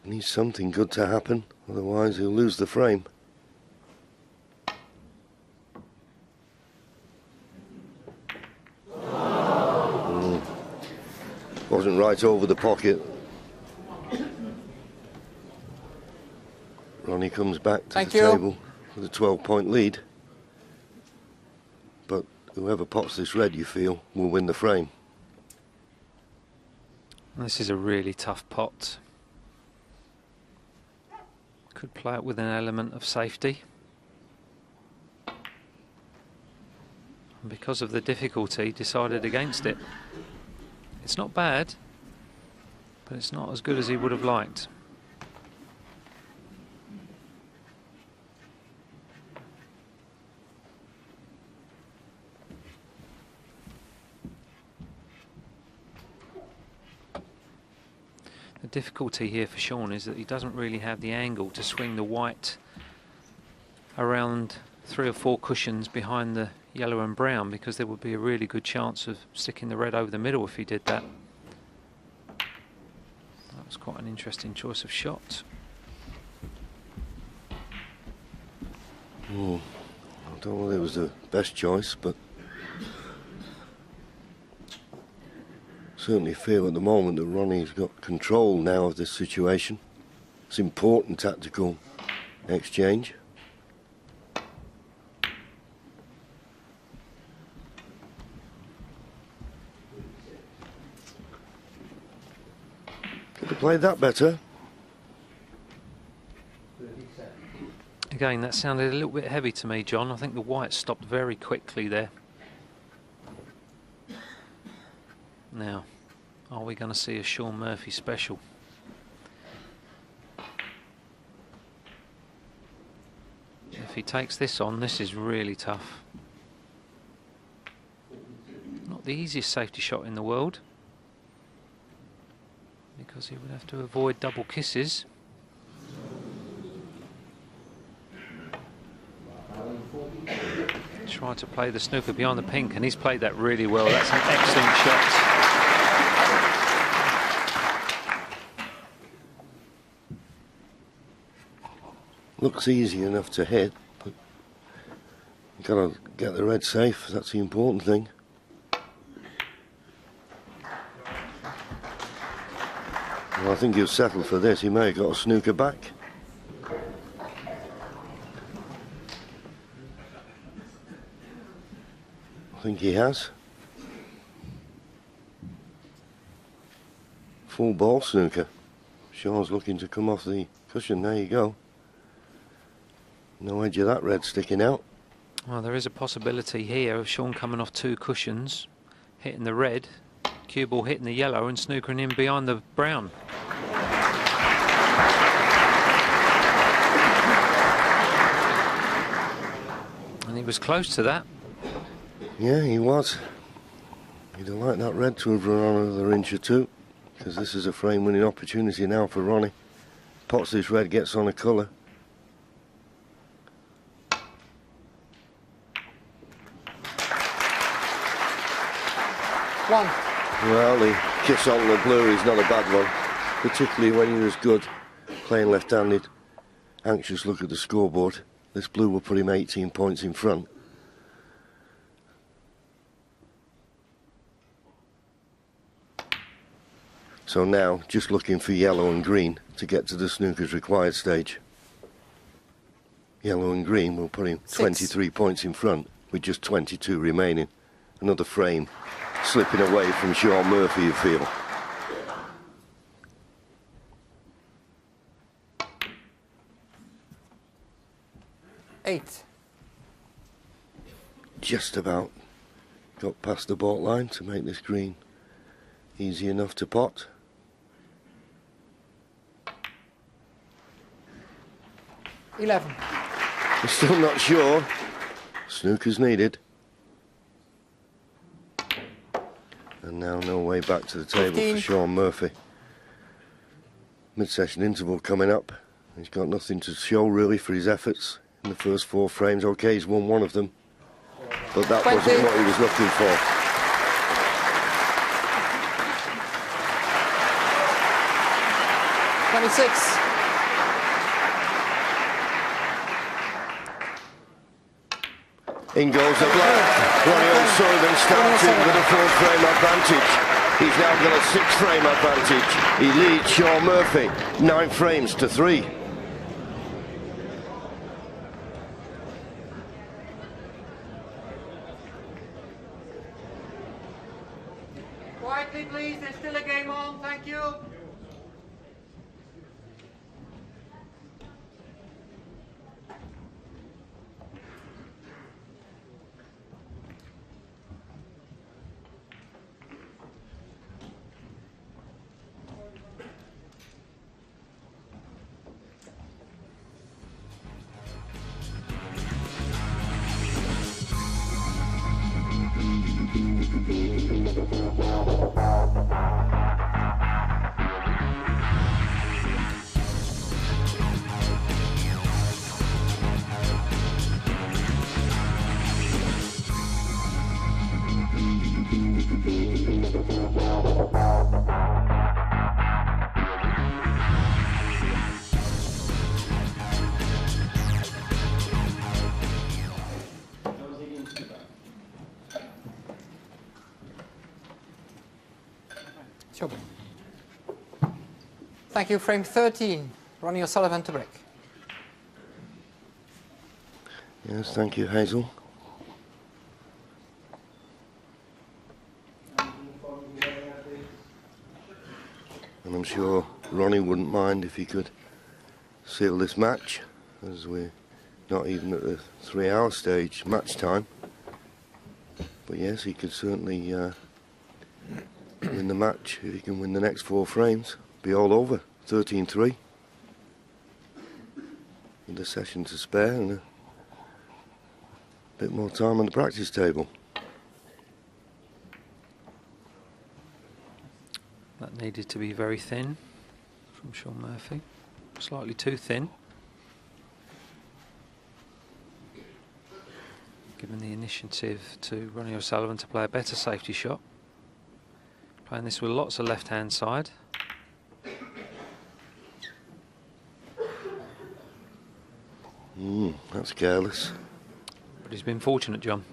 Needs something good to happen, otherwise he'll lose the frame. Wasn't right over the pocket. Ronnie comes back to Thank the you. table with a 12-point lead. But whoever pots this red, you feel, will win the frame. This is a really tough pot. Could play it with an element of safety. And because of the difficulty, decided against it. It's not bad, but it's not as good as he would have liked. The difficulty here for Shaun is that he doesn't really have the angle to swing the white around 3 or 4 cushions behind the yellow and brown, because there would be a really good chance of sticking the red over the middle if he did that. That was quite an interesting choice of shot. I don't know whether it was the best choice, but certainly feel at the moment that Ronnie's got control now of this situation. It's important tactical exchange. Could have played that better. Again, that sounded a little bit heavy to me, John. I think the white stopped very quickly there. Now, are we going to see a Shaun Murphy special? If he takes this on, this is really tough. Not the easiest safety shot in the world, because he would have to avoid double kisses. Try to play the snooker beyond the pink, and he's played that really well. That's an excellent shot. Looks easy enough to hit, but you've got to get the red safe. That's the important thing. Well, I think he'll settle for this. He may have got a snooker back. I think he has. Full ball snooker. Shaun's looking to come off the cushion. There you go. No edge of that red sticking out. Well, there is a possibility here of Shaun coming off 2 cushions, hitting the red, cue ball hitting the yellow and snookering in behind the brown. And he was close to that. Yeah, he was. He'd have liked that red to have run on another inch or 2, because this is a frame winning opportunity now for Ronnie. Pots this red, gets on a colour. One. Well, the kiss on the blue is not a bad one, particularly when you're as good playing left-handed. Anxious look at the scoreboard. This blue will put him 18 points in front. So now, just looking for yellow and green to get to the snooker's required stage. Yellow and green will put him 23 points in front, with just 22 remaining. Another frame slipping away from Shaun Murphy, you feel. Eight. Just about got past the baulk line to make this green easy enough to pot. $11. We're still not sure. Snooker's needed. And now no way back to the table 15. for Shaun Murphy. Mid-session interval coming up. He's got nothing to show really for his efforts in the first 4 frames. Okay, he's won one of them, but that 20. wasn't what he was looking for. $26. In goes the black. Ronnie O'Sullivan starting with a 4-frame advantage. He's He's now got a 6-frame advantage. He leads Shaun Murphy 9 frames to 3. Quietly, please. There's still a game on. Thank you. Sure. Thank you. Frame 13. Ronnie O'Sullivan to break. Yes, thank you, Hazel. And I'm sure Ronnie wouldn't mind if he could seal this match, as we're not even at the 3-hour stage match time. But yes, he could certainly win the match if he can win the next 4 frames. Be all over, 13-3. With a session to spare and a bit more time on the practice table. That needed to be very thin from Shaun Murphy. Slightly too thin. Giving the initiative to Ronnie O'Sullivan to play a better safety shot. Playing this with lots of left-hand side. That's careless. But he's been fortunate, John.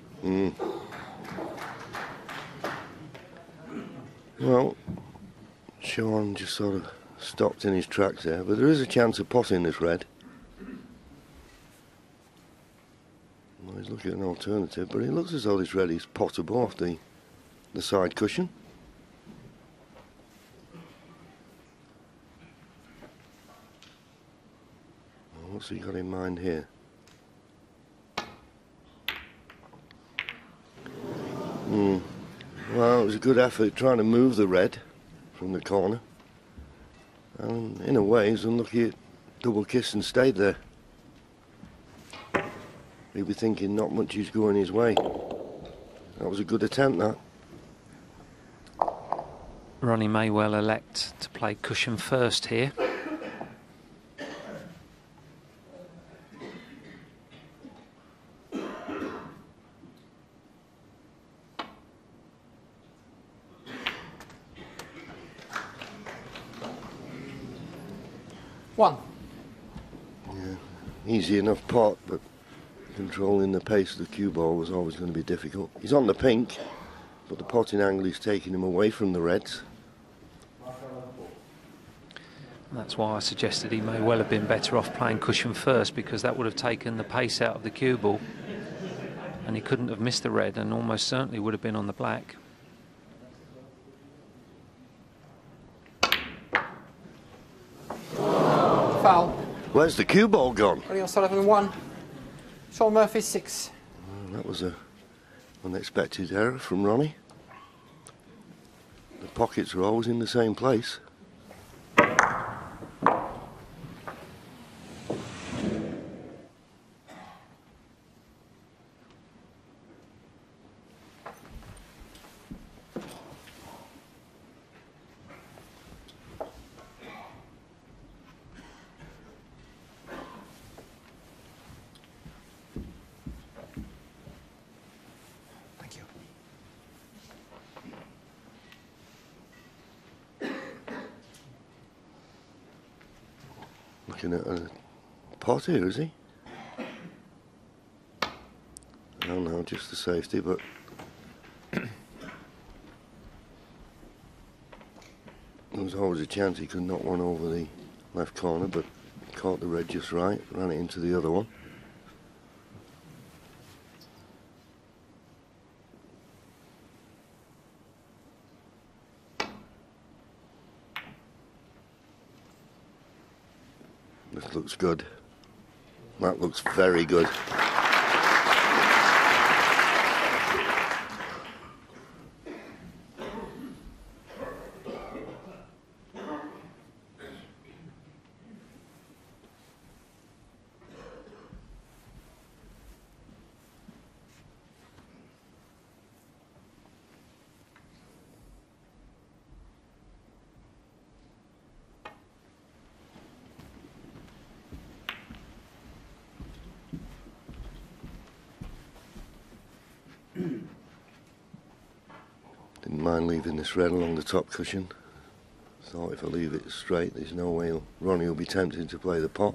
Well, Shaun just sort of stopped in his tracks there, but there is a chance of potting this red. Well, he's looking at an alternative, but it looks as though this red is pottable off the side cushion. Well, what's he got in mind here? Well, it was a good effort trying to move the red from the corner. And in a way, he's unlucky it double kissed and stayed there. He'd be thinking not much is going his way. That was a good attempt, that. Ronnie may well elect to play cushion first here. One. Yeah, easy enough pot, but controlling the pace of the cue ball was always going to be difficult. He's on the pink, but the potting angle is taking him away from the reds. That's why I suggested he may well have been better off playing cushion first, because that would have taken the pace out of the cue ball and he couldn't have missed the red and almost certainly would have been on the black. Foul. Where's the cue ball gone? Ronnie O'Sullivan 1. Shaun Murphy 6. Well, that was a unexpected error from Ronnie. The pockets are always in the same place. Thank you. Looking at a pot here, is he? No, just the safety, but There was always a chance he could knock one over the left corner, but caught the red just right, ran it into the other one. This looks good. That looks very good. Didn't mind leaving this red along the top cushion. Thought if I leave it straight, there's no way Ronnie will be tempted to play the pot.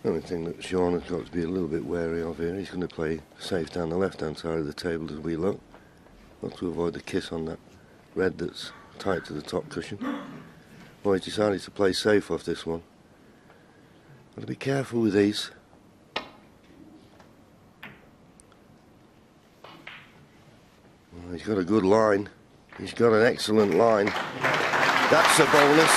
The only thing that Shaun has got to be a little bit wary of here, he's going to play safe down the left-hand side of the table as we look. Not to avoid the kiss on that red that's tight to the top cushion. Well, he's decided to play safe off this one. Got to be careful with these. Well, he's got a good line. He's got an excellent line. That's a bonus.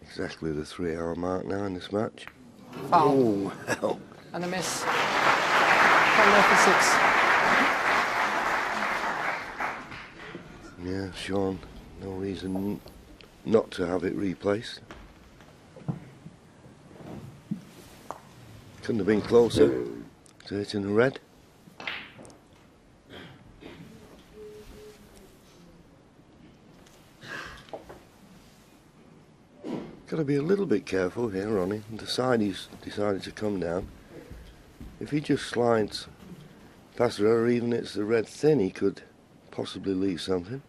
Exactly the 3-hour mark now in this match. Foul. Oh, hell. And a miss. 1-6. Yeah, Shaun, no reason not to have it replaced. Couldn't have been closer to hitting the red. Got to be a little bit careful here, Ronnie. The side he's decided to come down. If he just slides past the red, or even hits the red thin, he could possibly leave something.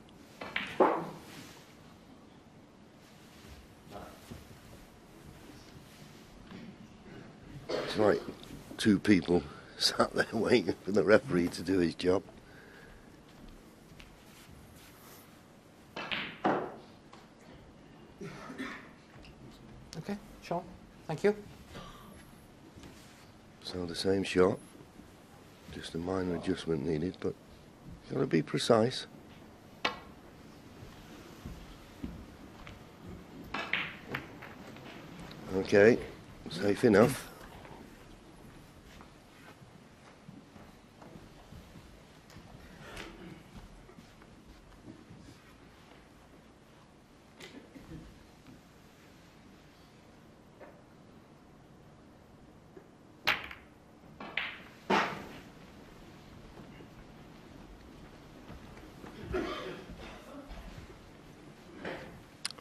It's like two people sat there waiting for the referee to do his job. Okay, Shaun, thank you. So the same shot, just a minor adjustment needed, but got to be precise. Okay, safe enough.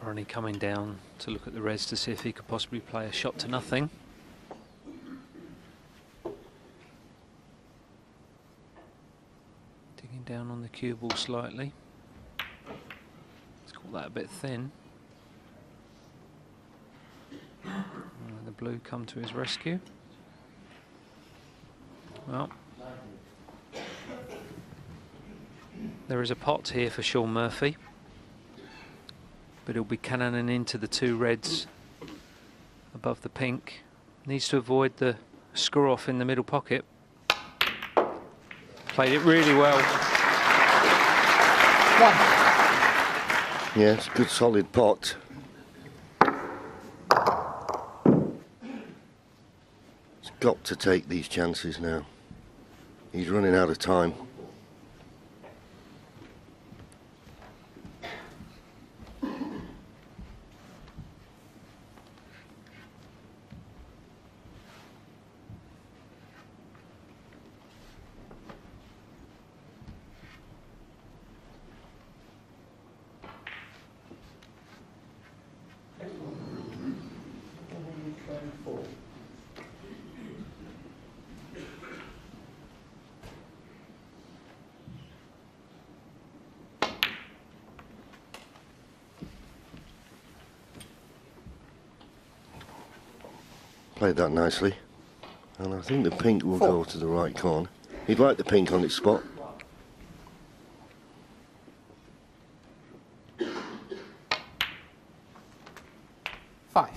Ronnie coming down to look at the reds to see if he could possibly play a shot to nothing. Digging down on the cue ball slightly. Let's call that a bit thin. And the blue come to his rescue. Well, there is a pot here for Shaun Murphy, but he'll be cannoning into the two reds above the pink. Needs to avoid the screw off in the middle pocket. Played it really well. Yeah, it's a good solid pot. It's got to take these chances now. He's running out of time. Played that nicely, and I think the pink will go to the right corner. He'd like the pink on its spot. Five.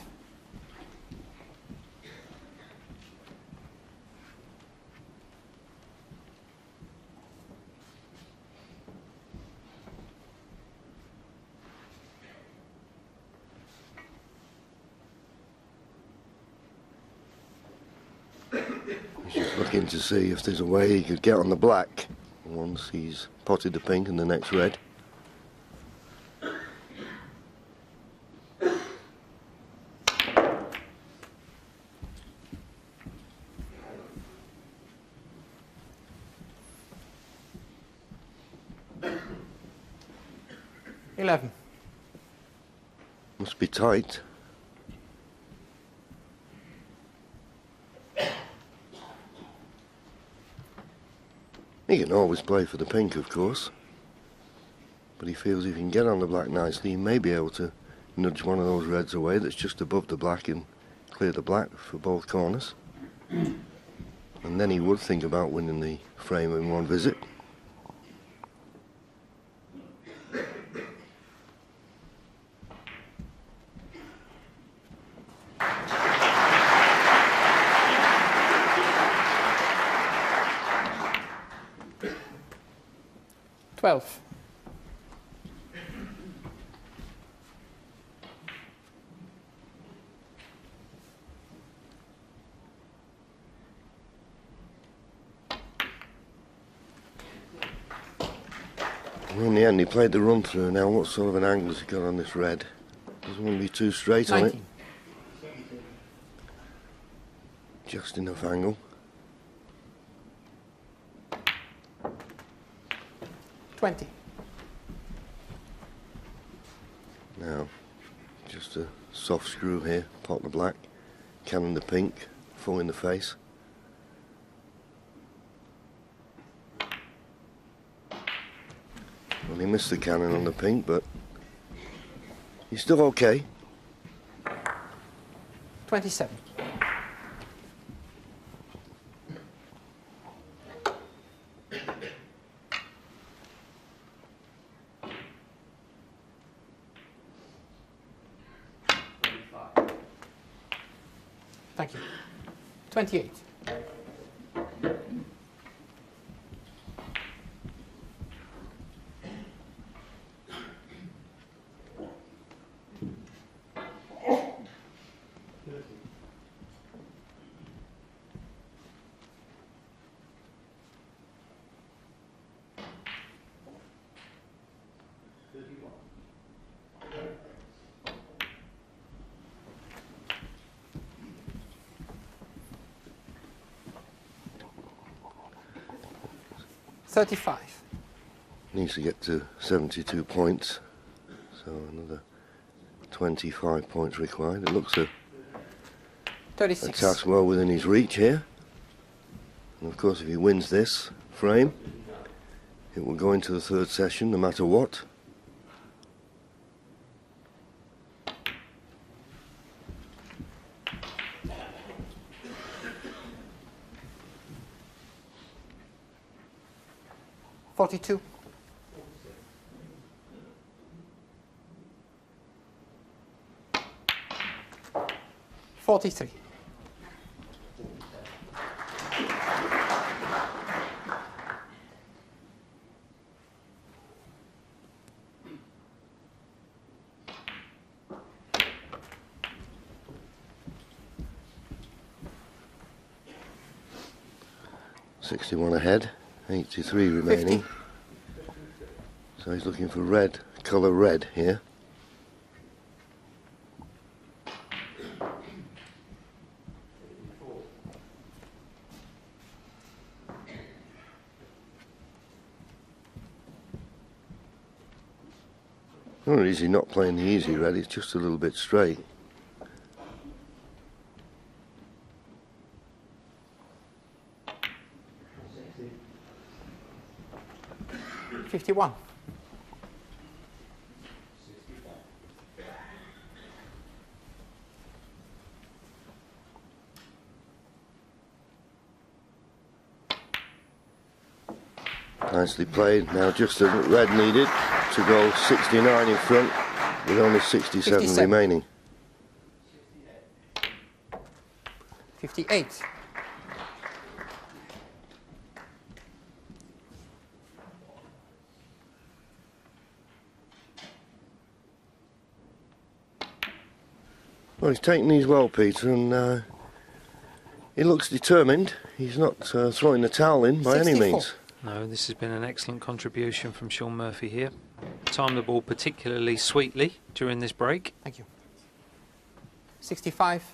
He's just looking to see if there's a way he could get on the black once he's potted the pink and the next red. $11. Must be tight. He can always play for the pink, of course, but he feels if he can get on the black nicely, he may be able to nudge one of those reds away that's just above the black and clear the black for both corners. And then he would think about winning the frame in one visit. $12. Well, in the end, he played the run through. Now, what sort of an angle has he got on this red? Doesn't want to be too straight on it. 19. Just enough angle. 20. Now, just a soft screw here, pot the black, cannon the pink, full in the face. Well, he missed the cannon on the pink, but he's still okay. 27. Thank you. 28. $35. Needs to get to 72 points, so another 25 points required. It looks a 36. task well within his reach here. And of course, if he wins this frame, it will go into the third session no matter what. $42. $43. 61 ahead, 83 remaining. 50. So he's looking for red, colour red here. Not only is he not playing the easy red, it's just a little bit straight. $51. Nicely played. Now just the red needed to go 69 in front with only 67 57. remaining. 58. Well, he's taking these well, Peter, and he looks determined. He's not throwing the towel in by any 64. means. No, this has been an excellent contribution from Shaun Murphy here. Timed the ball particularly sweetly during this break. Thank you. 65.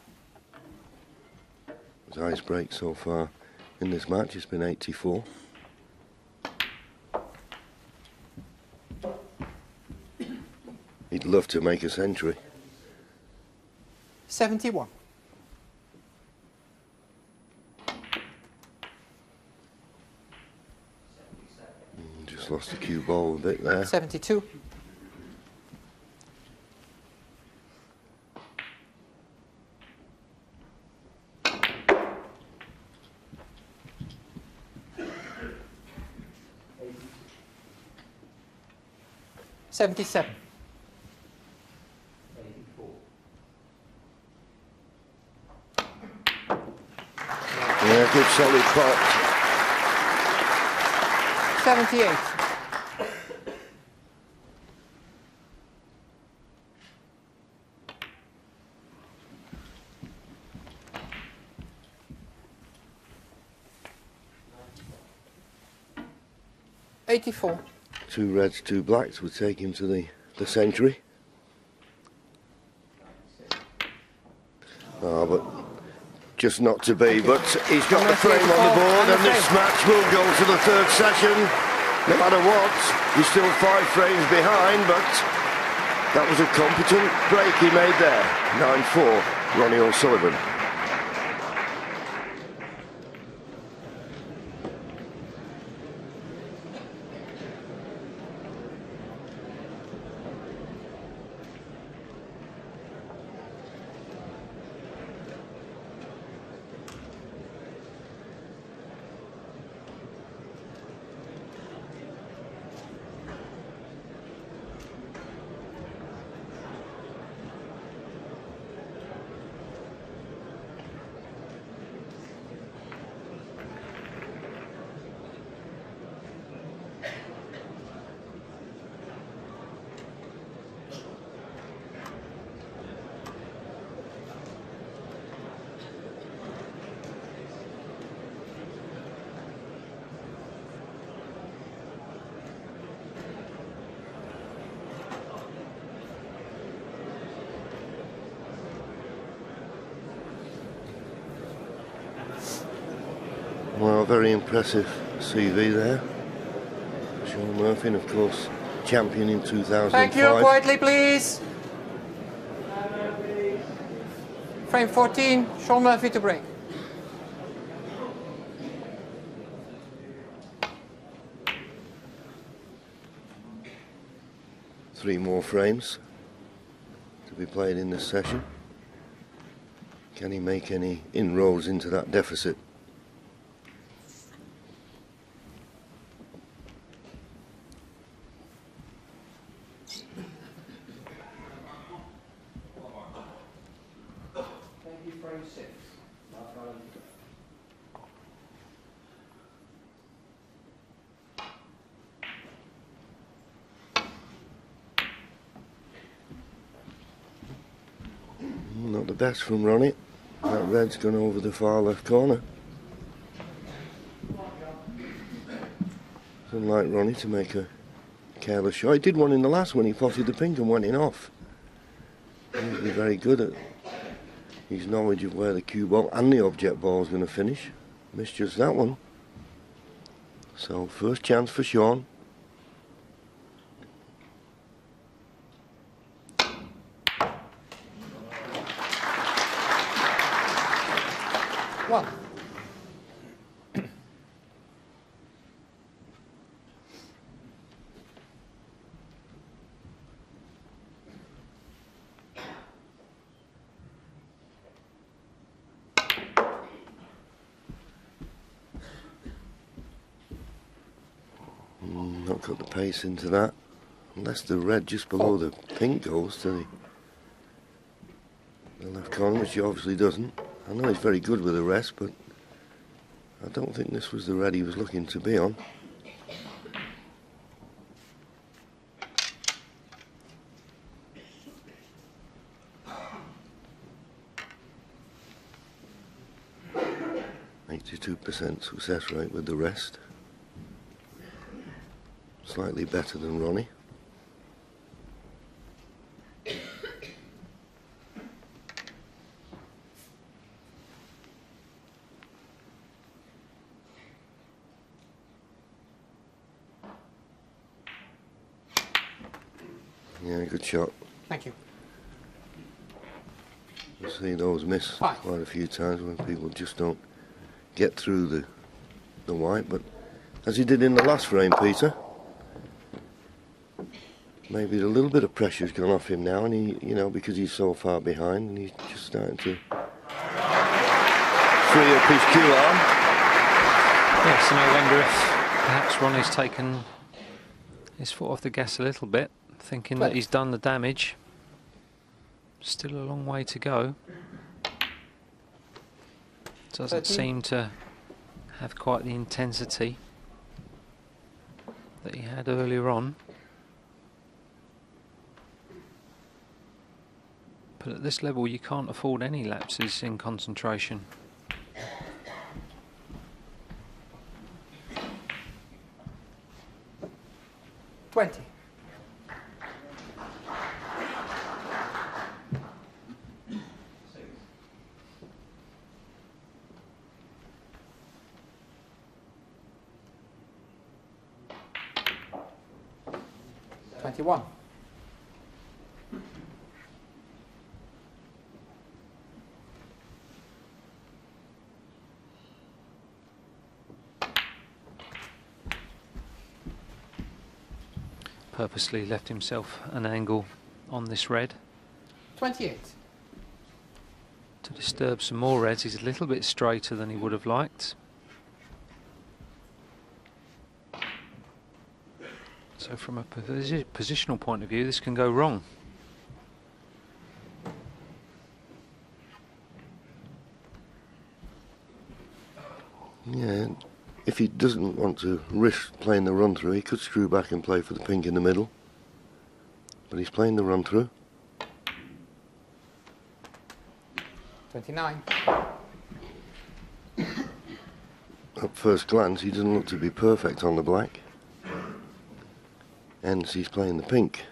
His highest break so far in this match has been 84. He'd love to make a century. 71. Just lost the cue ball a bit there. 72. $77. Yeah, good solid pot. 78. $84. 2 reds, 2 blacks would take him to the century. Oh, but just not to be. But he's got the frame on the board, and this match will go to the 3rd session. No matter what, he's still 5 frames behind, but that was a competent break he made there. 9-4, Ronnie O'Sullivan. Well, very impressive CV there. Shaun Murphy, and of course, champion in 2005. Thank you. Quietly, please. Frame 14. Shaun Murphy to break. Three more frames to be played in this session. Can he make any inroads into that deficit? Not the best from Ronnie. That red's gone over the far left corner. It's unlike Ronnie to make a careless shot. He did one in the last one. He potted the pink and went in off. He's very good at his knowledge of where the cue ball and the object ball is going to finish. Missed just that one. So first chance for Shaun. One. Not got the pace into that. Unless the red just below the pink goes to the left corner, which he obviously doesn't. I know he's very good with the rest, but I don't think this was the red he was looking to be on. %82% success rate with the rest. Slightly better than Ronnie. Yeah, good shot. Thank you. You see those miss quite a few times when people just don't get through the white, but as he did in the last frame, Peter, maybe a little bit of pressure's gone off him now, and he, you know, because he's so far behind, and he's just starting to free up his cue arm. Yes, and I wonder if perhaps Ronnie's taken his foot off the gas a little bit, thinking that he's done the damage. Still a long way to go. Doesn't seem to have quite the intensity that he had earlier on. But at this level you can't afford any lapses in concentration. $20. $21. Purposely left himself an angle on this red. 28. To disturb some more reds. He's a little bit straighter than he would have liked. So from a positional point of view, this can go wrong. Yeah, if he doesn't want to risk playing the run through, he could screw back and play for the pink in the middle. But he's playing the run through. 29. At first glance, he doesn't look to be perfect on the black. Hence, he's playing the pink.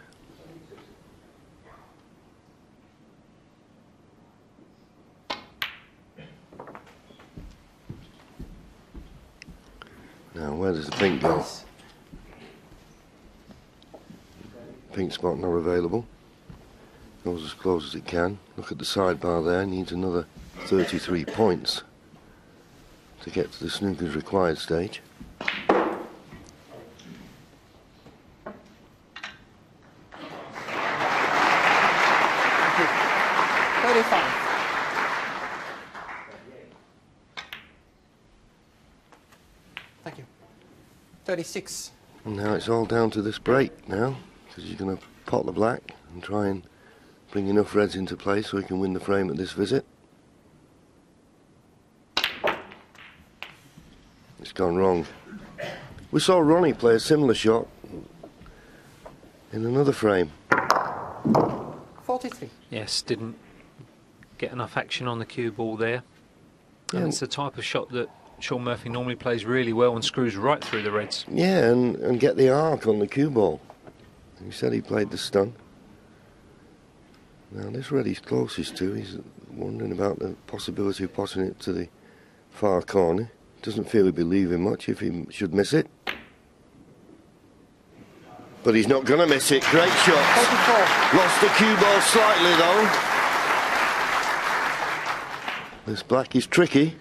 Now, where does the pink go? Pink spot not available. Goes as close as it can. Look at the sidebar there. Needs another 33 points to get to the snooker's required stage. Thank you. 36. And now it's all down to this break now, because you're going to pot the black and try and bring enough reds into play so he can win the frame at this visit. It's gone wrong. We saw Ronnie play a similar shot in another frame. 43. Yes, didn't get enough action on the cue ball there. Yeah. And it's the type of shot that Shaun Murphy normally plays really well and screws right through the reds. Yeah, and get the arc on the cue ball. He said he played the stun. Now this red he's closest to, he's wondering about the possibility of passing it to the far corner. Doesn't feel he'd be leaving much if he should miss it. But he's not going to miss it. Great shot. 44. Lost the cue ball slightly though. This black is tricky.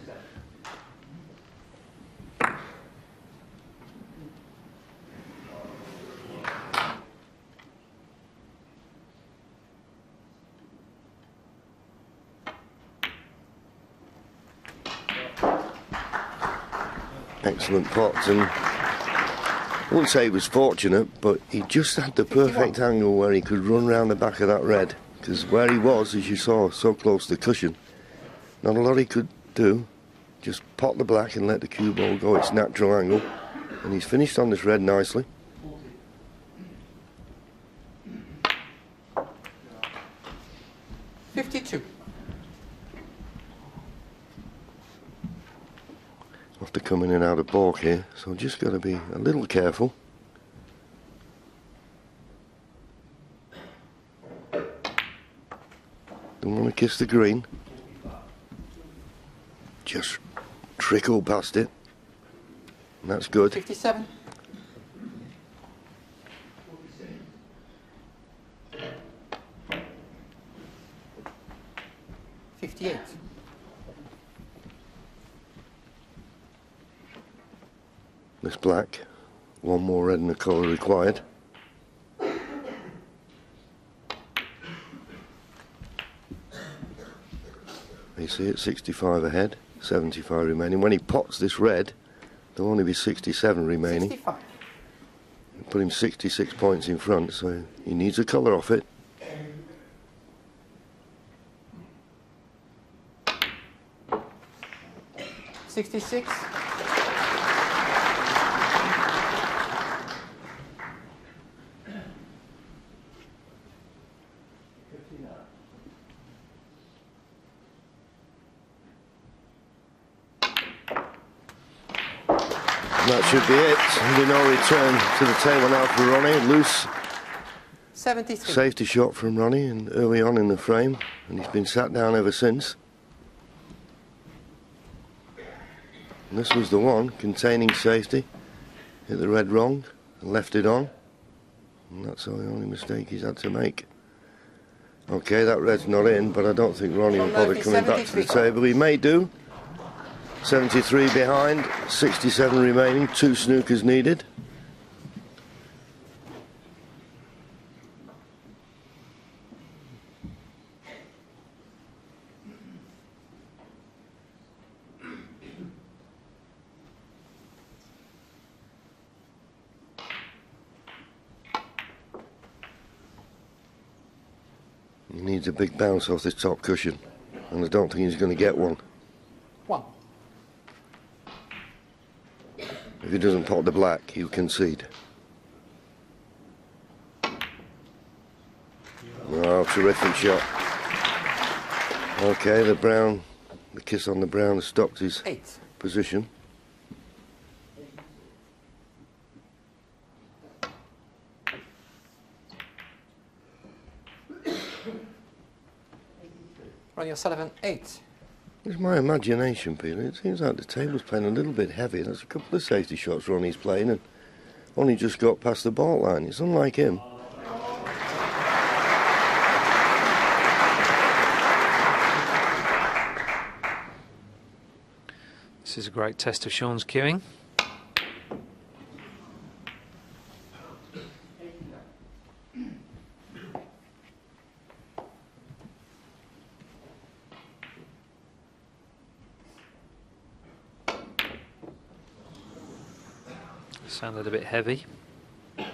Excellent pot, and I wouldn't say he was fortunate, but he just had the perfect angle where he could run round the back of that red, because where he was, as you saw, so close to the cushion, not a lot he could do. Just pot the black and let the cue ball go its natural angle, and he's finished on this red nicely. $52. After coming in out of balk here, so just got to be a little careful. Don't want to kiss the green. Just trickle past it. And that's good. 57. $58. This black, one more red in the colour required. You see it, 65 ahead, 75 remaining. When he pots this red, there'll only be 67 remaining. 65. Put him 66 points in front, so he needs a colour off it. $66. That should be it. There'll be no return to the table now for Ronnie. Loose 73. safety shot from Ronnie and early on in the frame, and he's been sat down ever since. And this was the one, containing safety. Hit the red wrong and left it on. And that's the only mistake he's had to make. Okay, that red's not in, but I don't think Ronnie will bother coming back to the table. He may do. 73 behind, 67 remaining, 2 snookers needed. He needs a big bounce off this top cushion, and I don't think he's going to get one. 1. If he doesn't pot the black, he'll concede. Oh, terrific shot. Okay, the brown, the kiss on the brown has stopped his 8. position. Ronnie O'Sullivan, 8. It's my imagination, Peter. It seems like the table's playing a little bit heavy. There's a couple of safety shots Ronnie's playing and only just got past the ball line. It's unlike him. This is a great test of Shaun's cueing. Sounded a bit heavy. The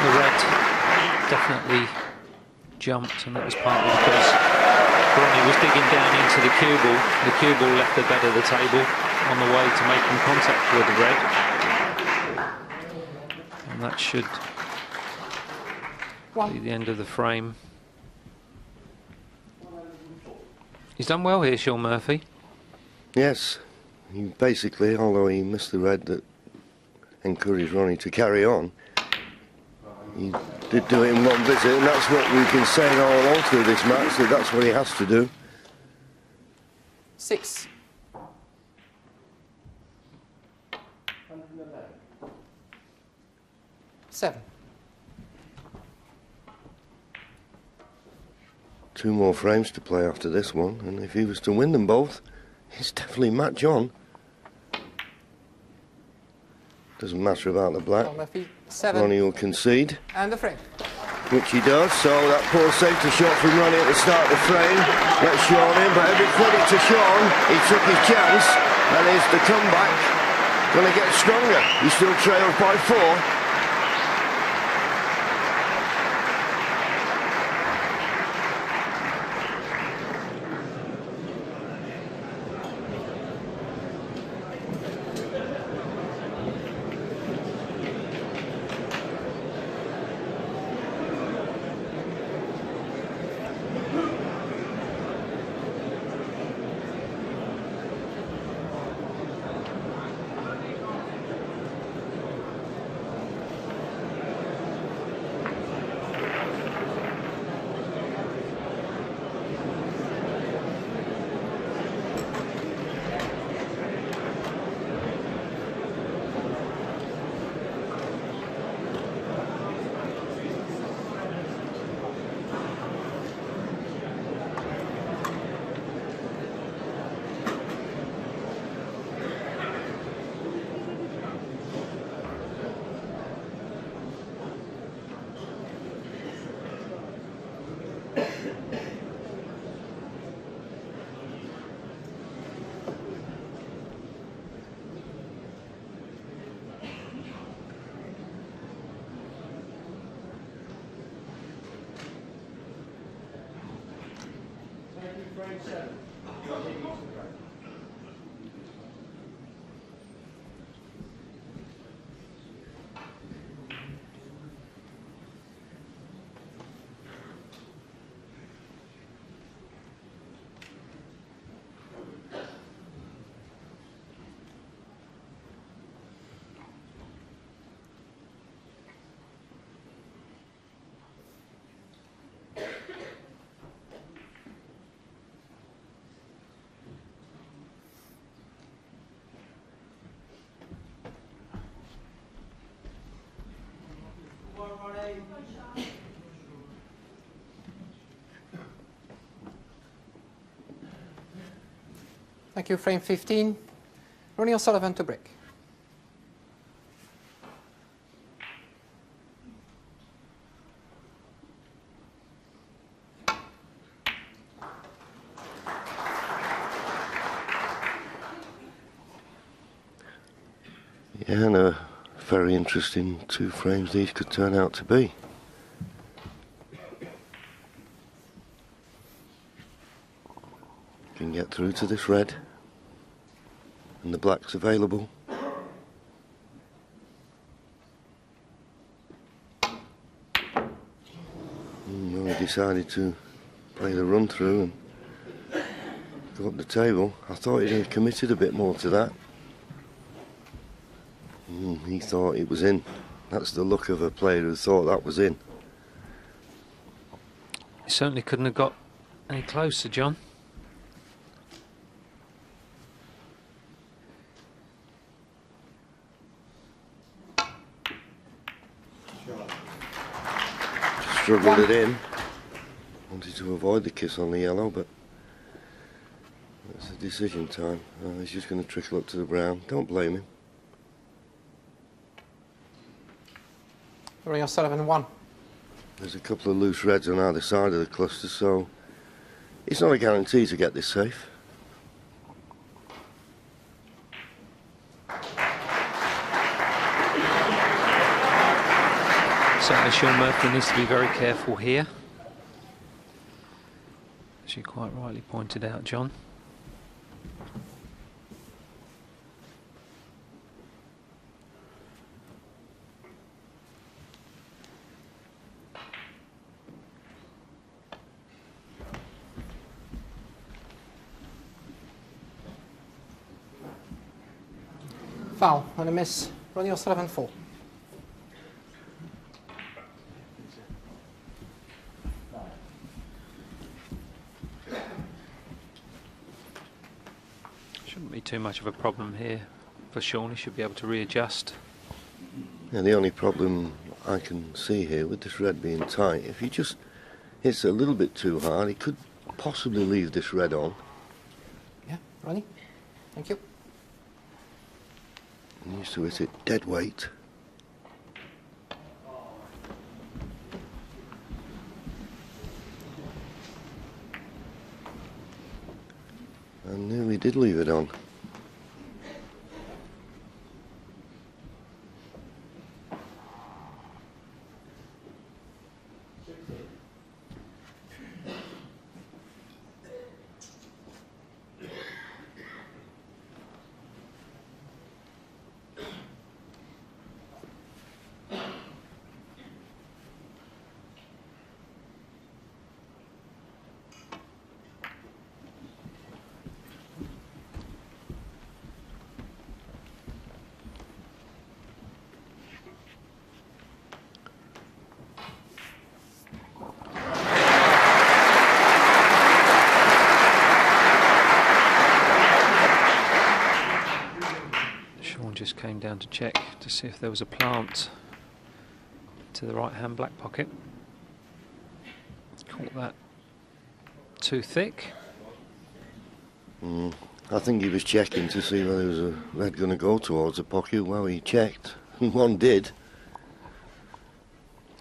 red definitely jumped, and that was partly because Ronnie was digging down into the cue ball. The cue ball left the bed of the table on the way to making contact with the red, and that should See the end of the frame. He's done well here, Shaun Murphy. Yes, he basically, although he missed the red that encouraged Ronnie to carry on, he did do it in one visit, and that's what we've been saying all along through this match, that that's what he has to do. 6. Seven. 2 more frames to play after this one, and if he was to win them both, he's definitely match on. Doesn't matter about the black. Shaun Murphy, 7. Ronnie will concede, And the frame. which he does. So that poor safety shot from Ronnie at the start of the frame let Shaun in, but every credit to Shaun, he took his chance, and is the comeback going to get stronger. He still trails by 4. Thank you. Frame 15. Ronnie O'Sullivan to break. Yeah, and a very interesting 2 frames these could turn out to be. Can get through to this red, and the black's available. Well, he decided to play the run through and go up the table. I thought he'd have committed a bit more to that. He thought it was in. That's the look of a player who thought that was in. He certainly couldn't have got any closer, John. Struggled it in. Wanted to avoid the kiss on the yellow, but that's the decision time. He's just going to trickle up to the brown. Don't blame him. Ronnie O'Sullivan 1. There's a couple of loose reds on either side of the cluster, so it's not a guarantee to get this safe. Certainly Shaun Murphy needs to be very careful here, as you quite rightly pointed out, John. Foul and a miss. Ronnie O'Sullivan 4. Shouldn't be too much of a problem here for Shaun. He should be able to readjust. Yeah, the only problem I can see here with this red being tight, if he just hits a little bit too hard, he could possibly leave this red on. Yeah, Ronnie. Thank you. He used to hit it dead weight. And nearly did leave it on. Just came down to check to see if there was a plant to the right hand black pocket. Caught that too thick. I think he was checking to see whether there was a red going to go towards the pocket. Well, he checked, and one did.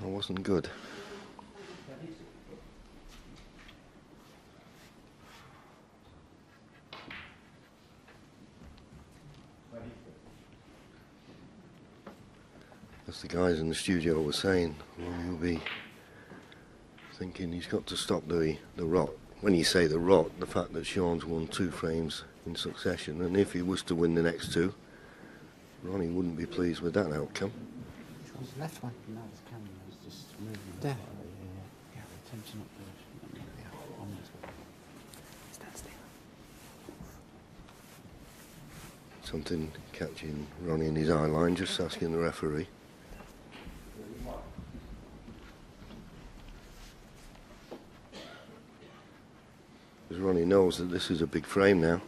That wasn't good. As the guys in the studio were saying, well, you'll be thinking he's got to stop the rot. When you say the rot, the fact that Shaun's won 2 frames in succession, and if he was to win the next 2, Ronnie wouldn't be pleased with that outcome. Which one's the left one? No, this camera is just moving. There. Yeah. Attention up there. Yeah. On this one. Stand still. Something catching Ronnie in his eye line, just asking the referee. Because Ronnie knows that this is a big frame now.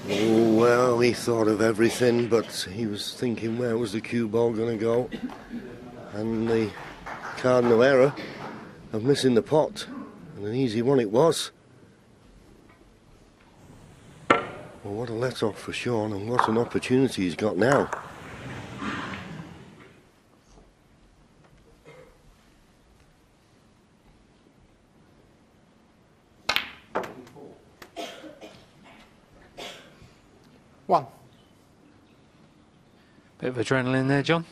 Oh, well, he thought of everything, but he was thinking, where was the cue ball going to go? And the cardinal error of missing the pot. And an easy one it was. Well, what a let-off for Shaun, and what an opportunity he's got now. One. Bit of adrenaline there, John.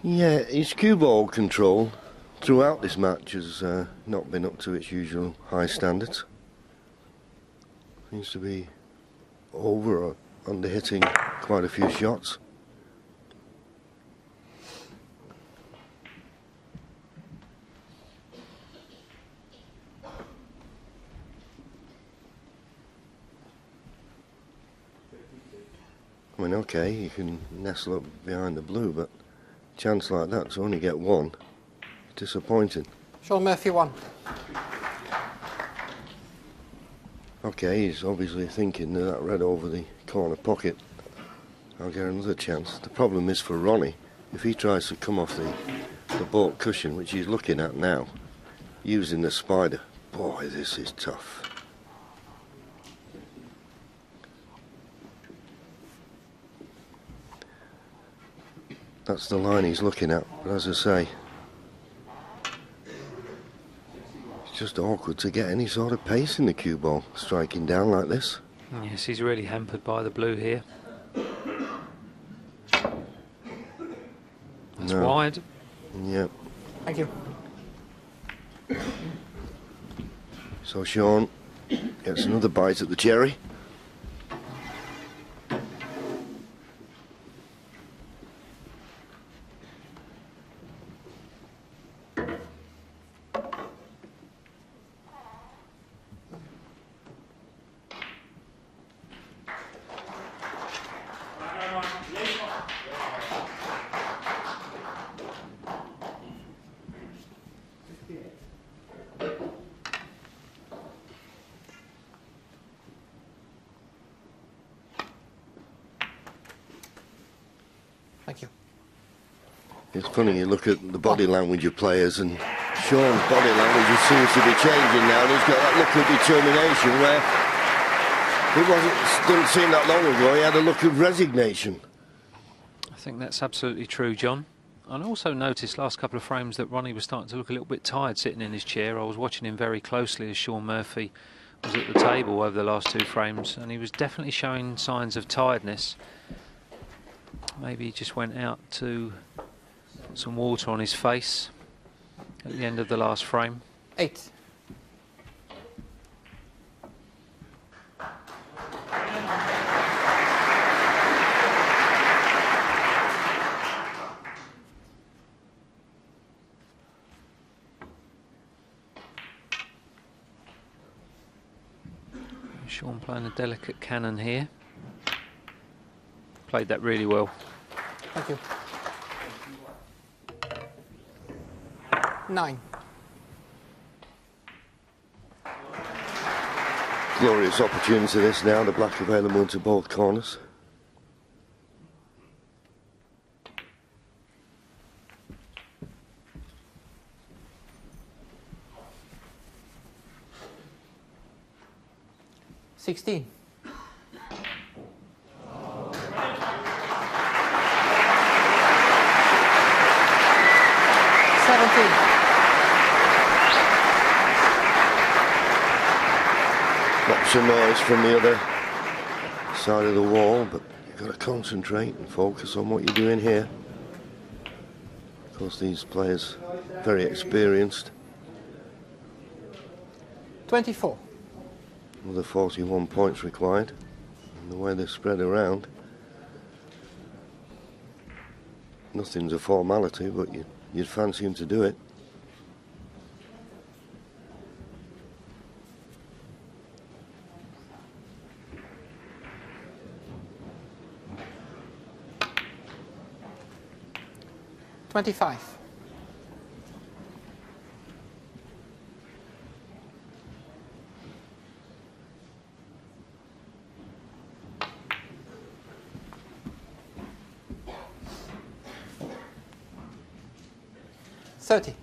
Yeah, his cue ball control throughout this match has not been up to its usual high standards. Seems to be over or under hitting quite a few shots. I mean, okay, you can nestle up behind the blue, but a chance like that to only get 1, disappointing. Shaun Murphy 1. Okay, he's obviously thinking that red over the corner pocket, I'll get another chance. The problem is for Ronnie, if he tries to come off the baulk cushion, which he's looking at now, using the spider, boy, this is tough. That's the line he's looking at, but as I say, it's just awkward to get any sort of pace in the cue ball, striking down like this. Yes, he's really hampered by the blue here. That's No. wide. Yep. Thank you. So Shaun gets another bite at the cherry. Thank you. It's funny, you look at the body language of players, and Shaun's body language seems to be changing now, and he's got that look of determination where didn't seem that long ago he had a look of resignation. I think that's absolutely true, John. And I also noticed last couple of frames that Ronnie was starting to look a little bit tired sitting in his chair. I was watching him very closely as Shaun Murphy was at the table over the last 2 frames, and he was definitely showing signs of tiredness. Maybe he just went out to put some water on his face at the end of the last frame. 8. Shaun playing a delicate cannon here. Played that really well. Thank you. 9. Glorious opportunity this now, the black available into both corners. $16. 17. Lots of noise from the other side of the wall, but you've got to concentrate and focus on what you're doing here. Of course, these players very experienced. 24. Another 41 points required, and the way they're spread around, nothing's a formality, but you'd fancy him to do it. $25. $30.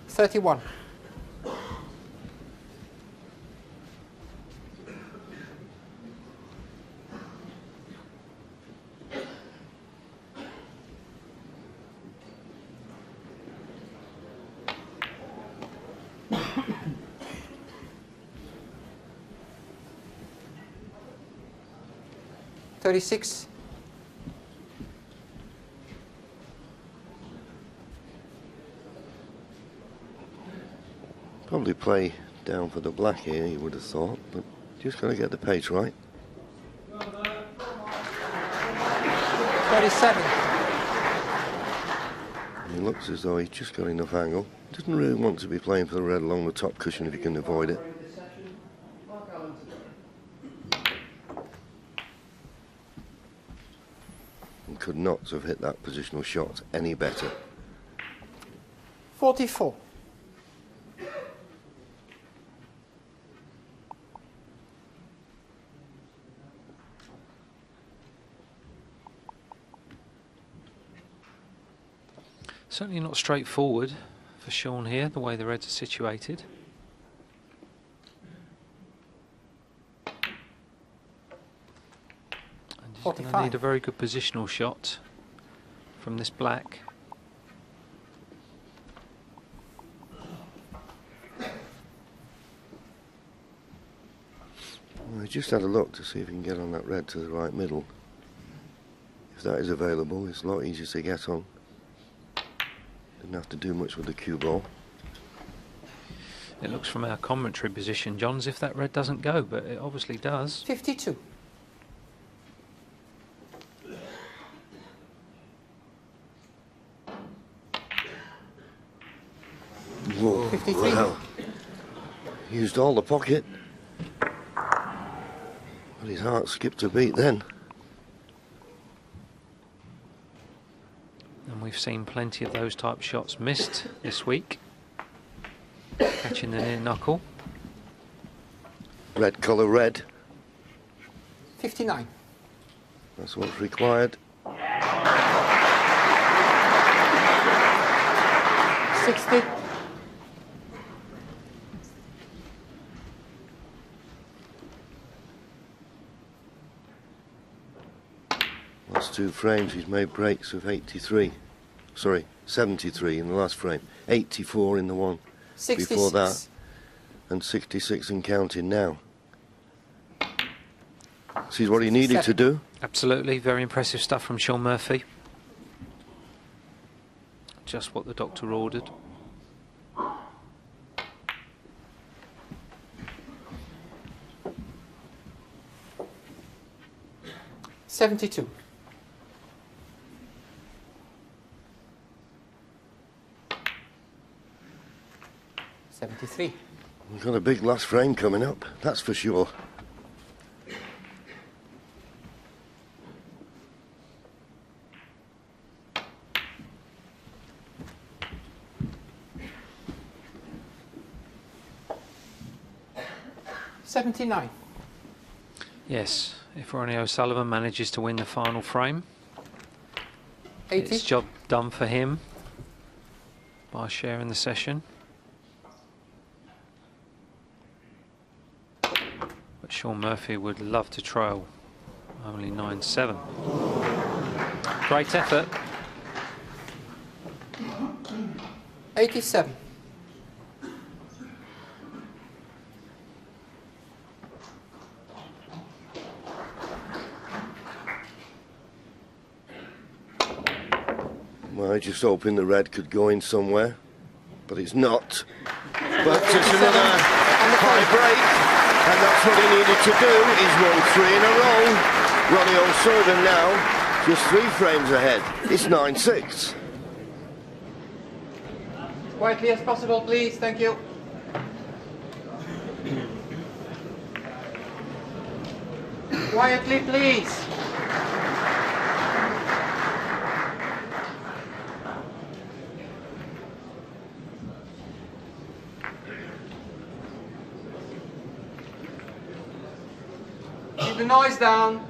31. $36. Probably play down for the black here, you would have thought, but just got to get the pace right. 37. He looks as though he's just got enough angle. Doesn't really want to be playing for the red along the top cushion if he can avoid it. And could not have hit that positional shot any better. 44. Certainly not straightforward for Shaun here, the way the reds are situated. And he's going to need a very good positional shot from this black. Well, I just had a look to see if he can get on that red to the right middle. If that is available, it's a lot easier to get on. Didn't have to do much with the cue ball. It looks from our commentary position, John, as if that red doesn't go, but it obviously does. 52. Whoa, 53. Wow. Used all the pocket. But his heart skipped a beat then. And we've seen plenty of those type shots missed this week. Catching the near knuckle. Red colour red. 59. That's what's required. 60. Last 2 frames he's made breaks of 83. Sorry, 73 in the last frame. 84 in the one 66. before that. And 66 and counting now. See what he needed to do. Absolutely, very impressive stuff from Shaun Murphy. Just what the doctor ordered. $72. $73. We've got a big last frame coming up, that's for sure. $79. Yes, if Ronnie O'Sullivan manages to win the final frame, 80. it's job done for him by sharing the session. But Shaun Murphy would love to trail. Only 9-7. Great effort. 87. Well, I just hoping the red could go in somewhere, but it's not. But it's another high break, and that's what he needed to do. He's won 3 in a row. Ronnie O'Sullivan now just 3 frames ahead. It's 9-6. Quietly as possible, please. Thank you. Quietly, please. Keep the noise down.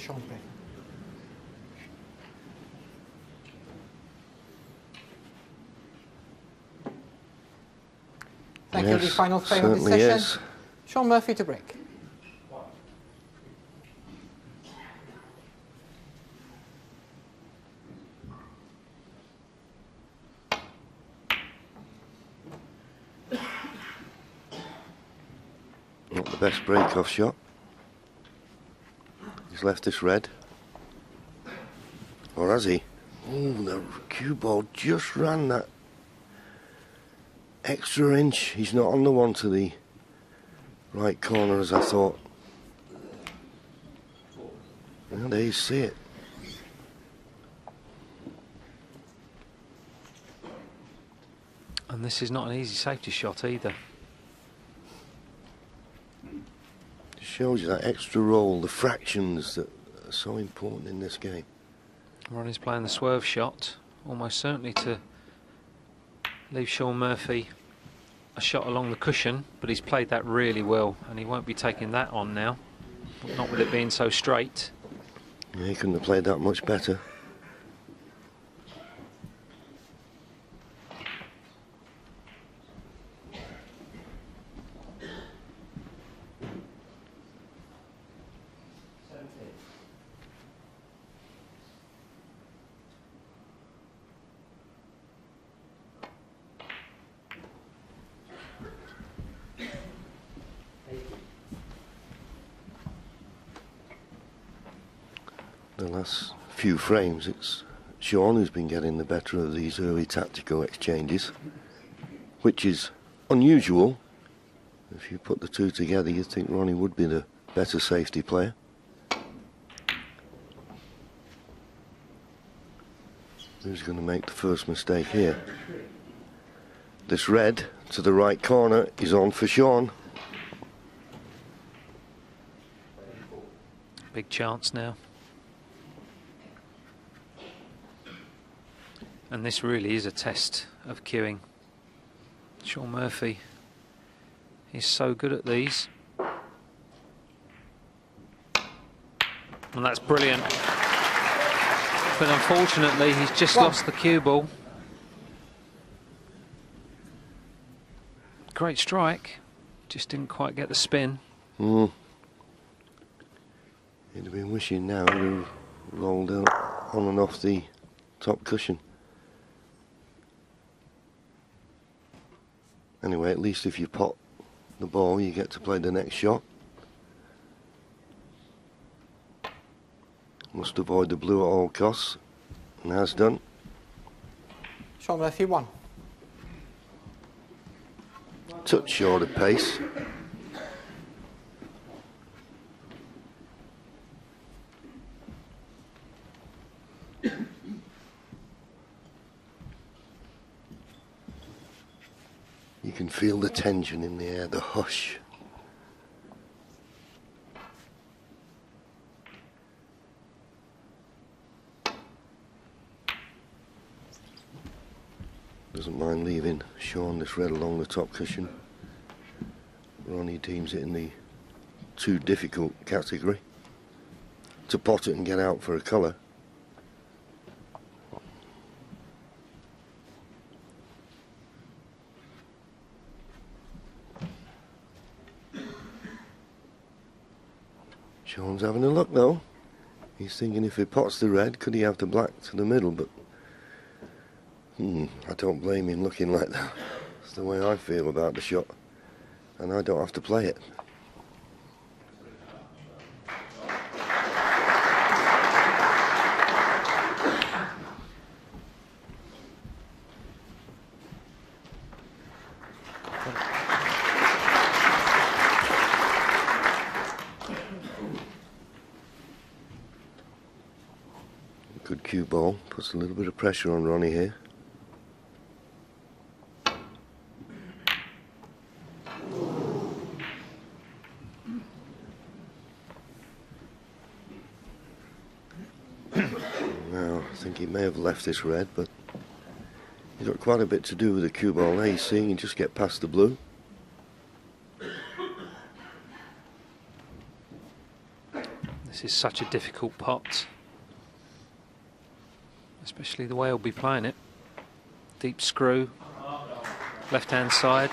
Shaun back. Thank you. The final frame of this certainly session. is. Shaun Murphy to break. best break-off shot. He's left this red. Or has he? Oh, the cue ball just ran that extra inch. He's not on the one to the right corner as I thought. Well, there you see it. And this is not an easy safety shot either. Just shows you that extra roll, the fractions that are so important in this game. Ronnie's playing the swerve shot, almost certainly to leave Shaun Murphy a shot along the cushion, but he's played that really well, and he won't be taking that on now, not with it being so straight. Yeah, he couldn't have played that much better. The last few frames, it's Shaun who's been getting the better of these early tactical exchanges, which is unusual. If you put the two together, you'd think Ronnie would be the better safety player. Who's going to make the first mistake here? This red to the right corner is on for Shaun. Big chance now. And this really is a test of cueing. Shaun Murphy is so good at these. And that's brilliant. But unfortunately, he's just lost the cue ball. Great strike. Just didn't quite get the spin. He'd have been wishing now he'd have rolled out on and off the top cushion. Anyway, at least if you pot the ball, you get to play the next shot. Must avoid the blue at all costs, and has done. Shaun Murphy 1. Touch short of pace. You can feel the tension in the air, the hush. Doesn't mind leaving Shaun this red along the top cushion. Ronnie deems it in the too difficult category to pot it and get out for a colour. Shaun's having a look though. He's thinking if he pots the red, could he have the black to the middle, but I don't blame him looking like that. That's the way I feel about the shot, and I don't have to play it. Good cue ball, puts a little bit of pressure on Ronnie here. Now, I think he may have left this red, but he's got quite a bit to do with the cue ball. Now he's seeing him just get past the blue. This is such a difficult pot, especially the way he'll be playing it. Deep screw, left hand side.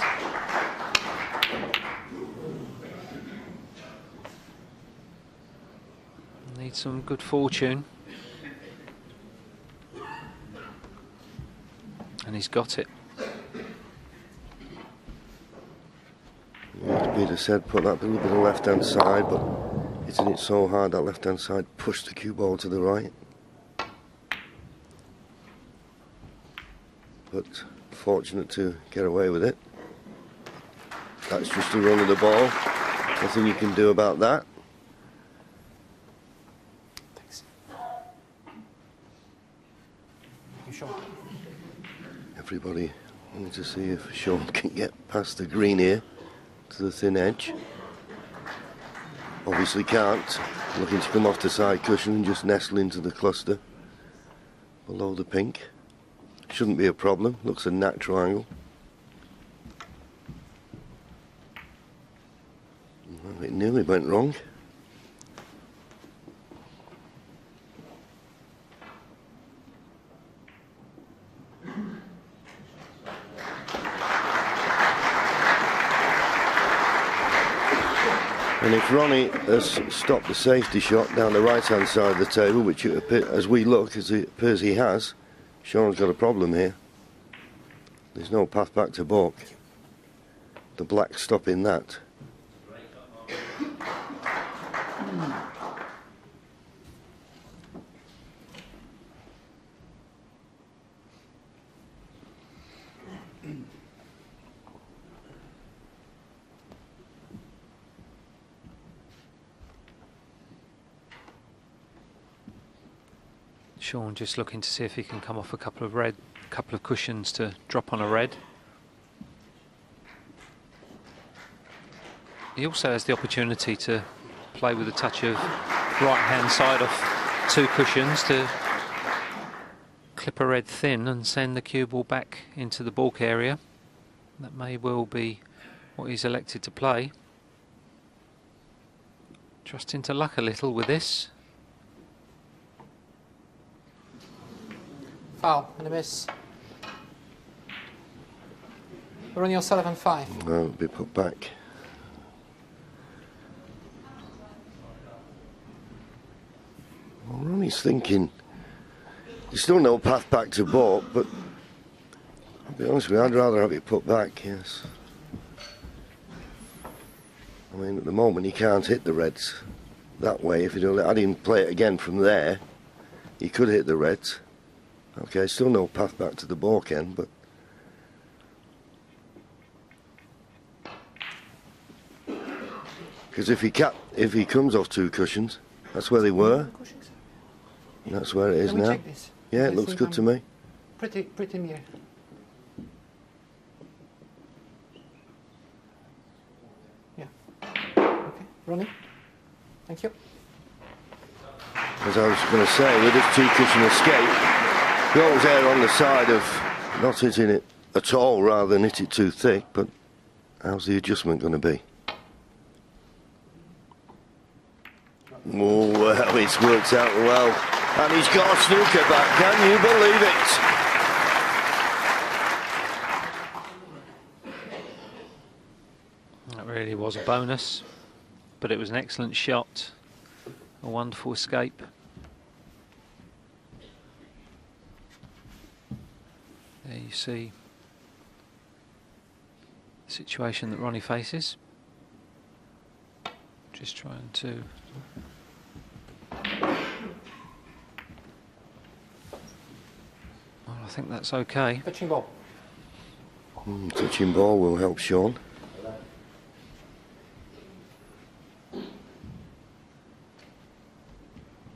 Need some good fortune. And he's got it. As Peter said, put that little bit of left-hand side, but hitting it so hard that left-hand side pushed the cue ball to the right. But fortunate to get away with it. That's just a run of the ball. Nothing you can do about that. Thanks. You Shaun. Everybody wanting to see if Shaun can get past the green here to the thin edge. Obviously can't. Looking to come off the side cushion and just nestle into the cluster below the pink. Shouldn't be a problem. Looks a natural angle. Well, it nearly went wrong. And if Ronnie has stopped the safety shot down the right-hand side of the table, which it as we look, as it appears he has, Shaun's got a problem here. There's no path back to balk. The black stopping that. Shaun just looking to see if he can come off a couple of cushions to drop on a red. He also has the opportunity to play with a touch of right-hand side off 2 cushions to clip a red thin and send the cue ball back into the balk area. That may well be what he's elected to play. Trusting to luck a little with this. Foul and a miss. We're on your 7-5. Well, it'll be put back. Well, Ronnie's thinking there's still no path back to balk, but I'll be honest with you, I'd rather have it put back, yes. I mean, at the moment he can't hit the reds that way. If he'd had him play it again from there, he could hit the reds. Okay, still no path back to the balk end, but because if he comes off 2 cushions, that's where they were. And that's where it is Can we now. check this? Yeah, it I looks think good to I'm me. Pretty near. Yeah. Okay, Ronnie. Thank you. As I was going to say, with this 2-cushion escape, he always err on the side of not hitting it at all rather than hit it too thick, but how's the adjustment going to be? Oh, well, it's worked out well. And he's got a snooker back, can you believe it? That really was a bonus, but it was an excellent shot. A wonderful escape. There you see the situation that Ronnie faces. Just trying to... Well, I think that's okay. Touching ball. Touching ball will help Shaun.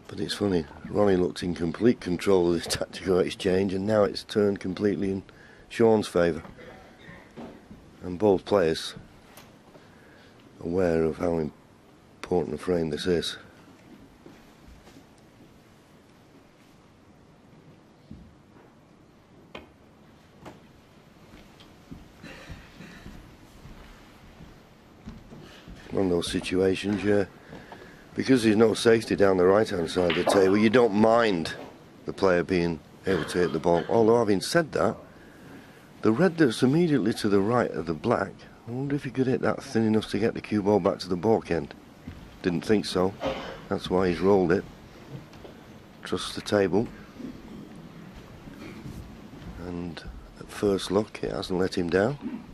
But it's funny, Ronnie looked in complete control of this tactical exchange, and now it's turned completely in Shaun's favour. And both players aware of how important a frame this is. One of those situations, yeah. Because there's no safety down the right-hand side of the table, you don't mind the player being able to hit the ball. Although, having said that, the red that's immediately to the right of the black, I wonder if he could hit that thin enough to get the cue ball back to the balk end. Didn't think so. That's why he's rolled it. Trusts the table. And at first look, it hasn't let him down.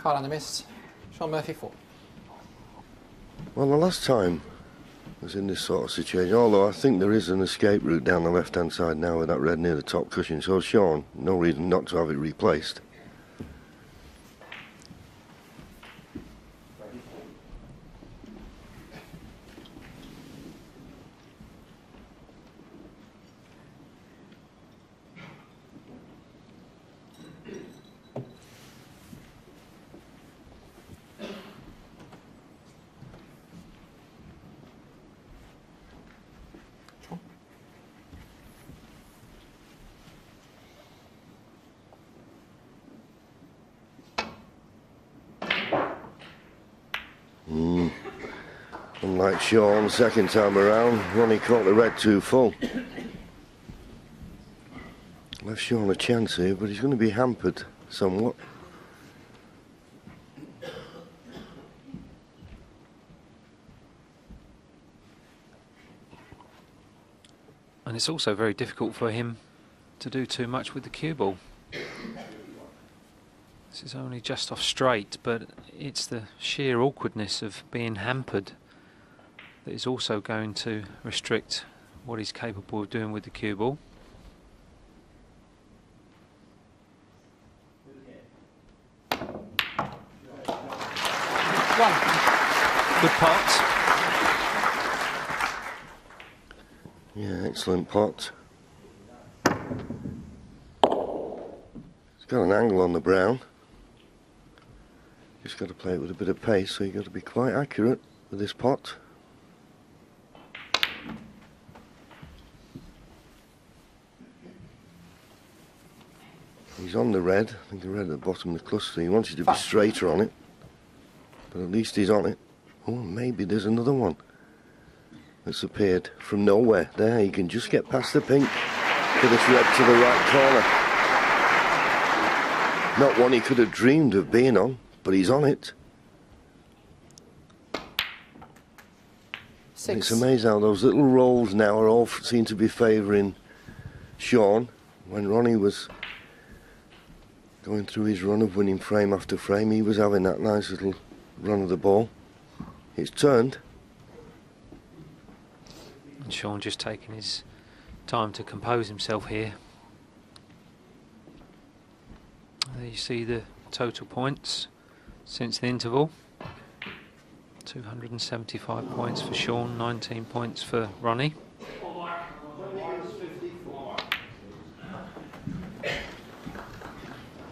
Foul and a miss. Shaun Murphy 4. Well, the last time I was in this sort of situation, although I think there is an escape route down the left-hand side now with that red near the top cushion, so Shaun, no reason not to have it replaced. Unlike Shaun, second time around, Ronnie caught the red too full. Left Shaun a chance here, but he's going to be hampered somewhat. And it's also very difficult for him to do too much with the cue ball. This is only just off straight, but it's the sheer awkwardness of being hampered that is also going to restrict what he's capable of doing with the cue ball. Good pot. Yeah, excellent pot. It's got an angle on the brown. Just got to play it with a bit of pace, so you've got to be quite accurate with this pot. He's on the red. I think the red at the bottom of the cluster. He wanted to be straighter on it, but at least he's on it. Oh, maybe there's another one that's appeared from nowhere. There, he can just get past the pink for this red to the right corner. Not one he could have dreamed of being on, but he's on it. It's amazing how those little rolls now are all seem to be favouring Shaun. When Ronnie was going through his run of winning frame after frame, he was having that nice little run of the ball. It's turned. And Shaun just taking his time to compose himself here. There you see the total points since the interval. 275 points for Shaun, 19 points for Ronnie.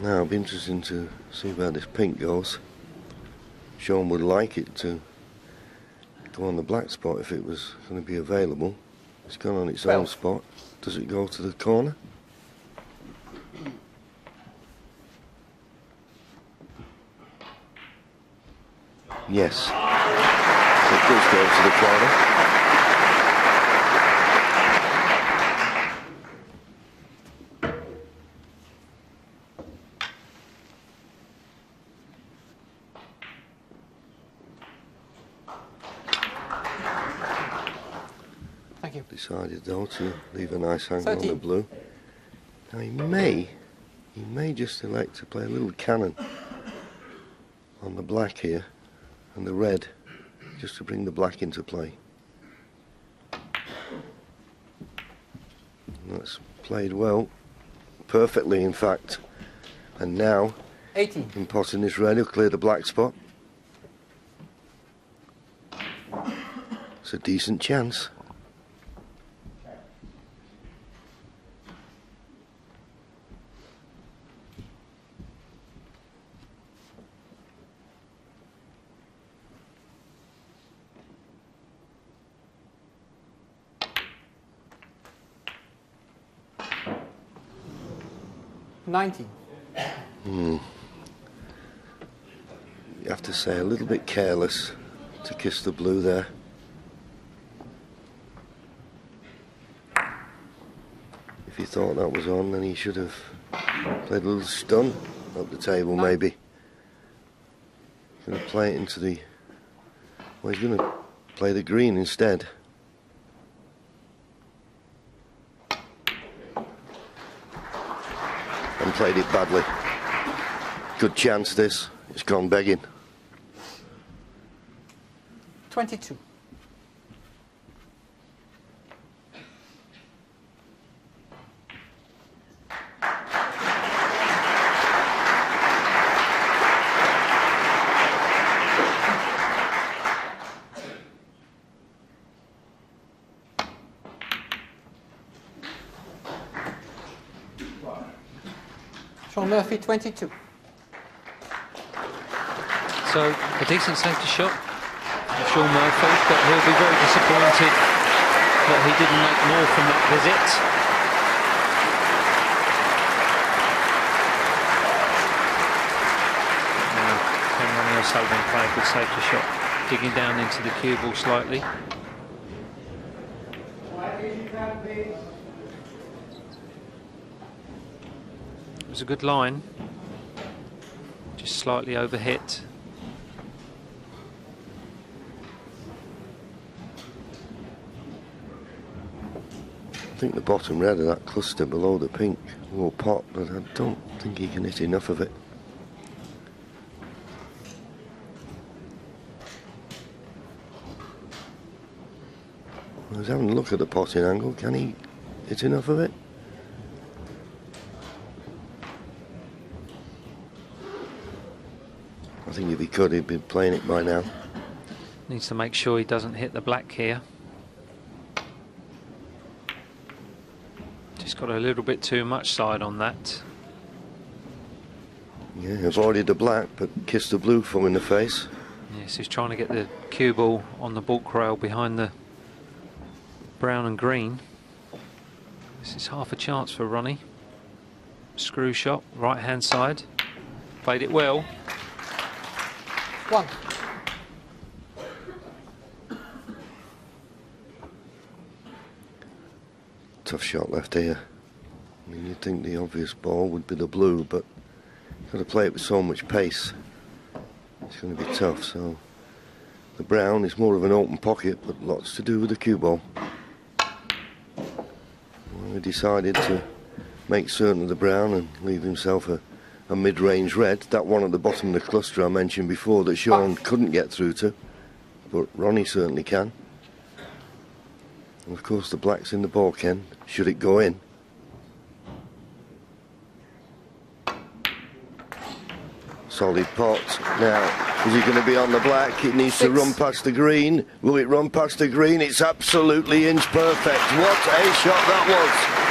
Now it'll be interesting to see where this pink goes. Shaun would like it to go on the black spot if it was going to be available. It's gone on its own spot. Does it go to the corner? Yes. It does go to the corner. Thank you. Decided though to leave a nice angle on the blue. Now he may just elect to play a little cannon on the black here and the red, just to bring the black into play. And that's played well, perfectly in fact. And now, 80. in potting this red, he'll clear the black spot. It's a decent chance. You have to say a little bit careless to kiss the blue there. If he thought that was on, then he should have played a little stun up the table, maybe. He's going to play it into the... Well, he's going to play the green instead. And played it badly. Good chance this. It's gone begging. 22. Shaun Murphy, 22. So a decent safety shot for Shaun Murphy, but he'll be very disappointed that he didn't make more from that visit. Now, can Ronnie O'Sullivan play a good safety shot, digging down into the cue ball slightly. It was a good line, just slightly overhit. I think the bottom red of that cluster below the pink will pop, but I don't think he can hit enough of it. I was having a look at the potting angle. Can he hit enough of it? I think if he could, he'd be playing it by now. Needs to make sure he doesn't hit the black here. Just got a little bit too much side on that. Yeah, avoided the black, but kissed the blue foam in the face. Yes, he's trying to get the cue ball on the baulk rail behind the brown and green. This is half a chance for Ronnie. Screw shot, right hand side. Played it well. 1. Tough shot left here. I mean, you'd think the obvious ball would be the blue, but got to play it with so much pace. It's going to be tough. So the brown is more of an open pocket, but lots to do with the cue ball. Well, he decided to make certain of the brown and leave himself a mid-range red. That one at the bottom of the cluster I mentioned before that Shaun couldn't get through to, but Ronnie certainly can. And of course the black's in the baulk end, should it go in. Solid pot. Now, is he going to be on the black? It needs to 6. run past the green. Will it run past the green? It's absolutely inch perfect. What a shot that was.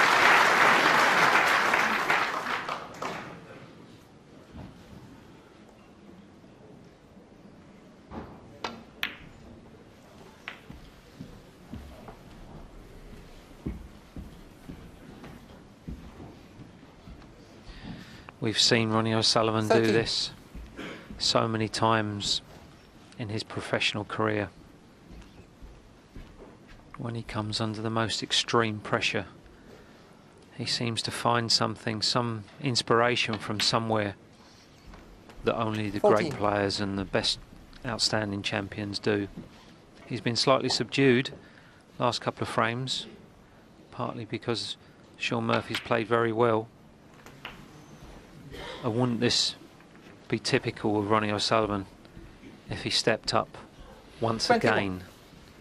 We've seen Ronnie O'Sullivan 13. do this so many times in his professional career. When he comes under the most extreme pressure, he seems to find something, some inspiration from somewhere that only the 14. great players and the best outstanding champions do. He's been slightly subdued last couple of frames, partly because Shaun Murphy's played very well. Wouldn't this be typical of Ronnie O'Sullivan if he stepped up once 21. again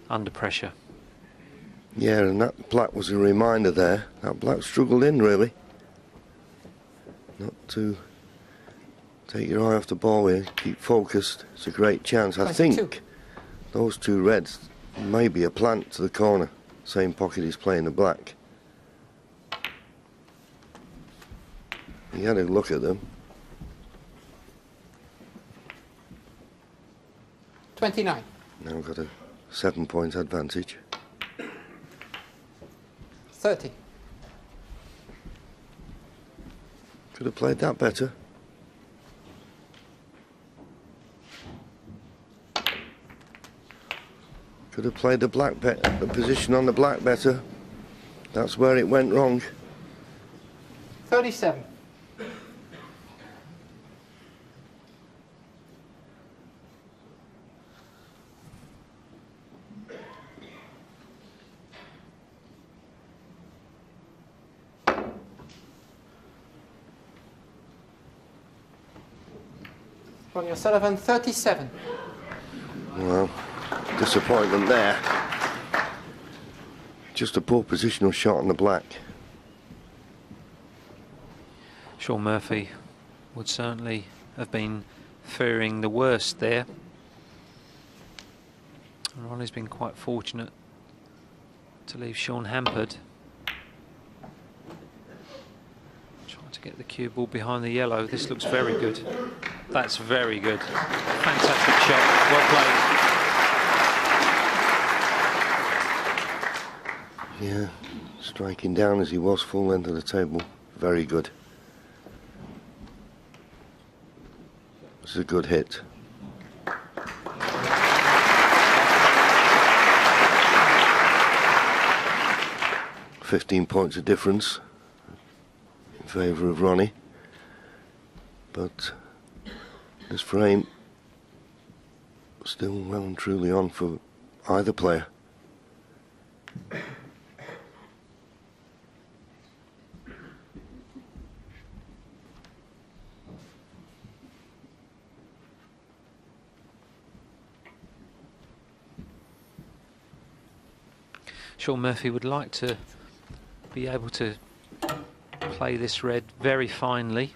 under pressure? Yeah, and that black was a reminder there. That black struggled in, really. Not to take your eye off the ball here. Keep focused. It's a great chance. I 22. think those two reds may be a plant to the corner. Same pocket he's playing the black. You had a look at them. 29. Now got a 7-point advantage. 30. Could have played that better. Could have played the black the position on the black better. That's where it went wrong. 37. Ronnie O'Sullivan, 37. Well, disappointment there. Just a poor positional shot on the black. Shaun Murphy would certainly have been fearing the worst there. And Ronnie's been quite fortunate to leave Shaun hampered. Trying to get the cue ball behind the yellow. This looks very good. That's very good. Fantastic shot. Well played. Yeah, striking down as he was, full length of the table. Very good. It's a good hit. "15 points of difference in favour of Ronnie, but this frame still well and truly on for either player. Shaun Murphy would like to be able to play this red very finely.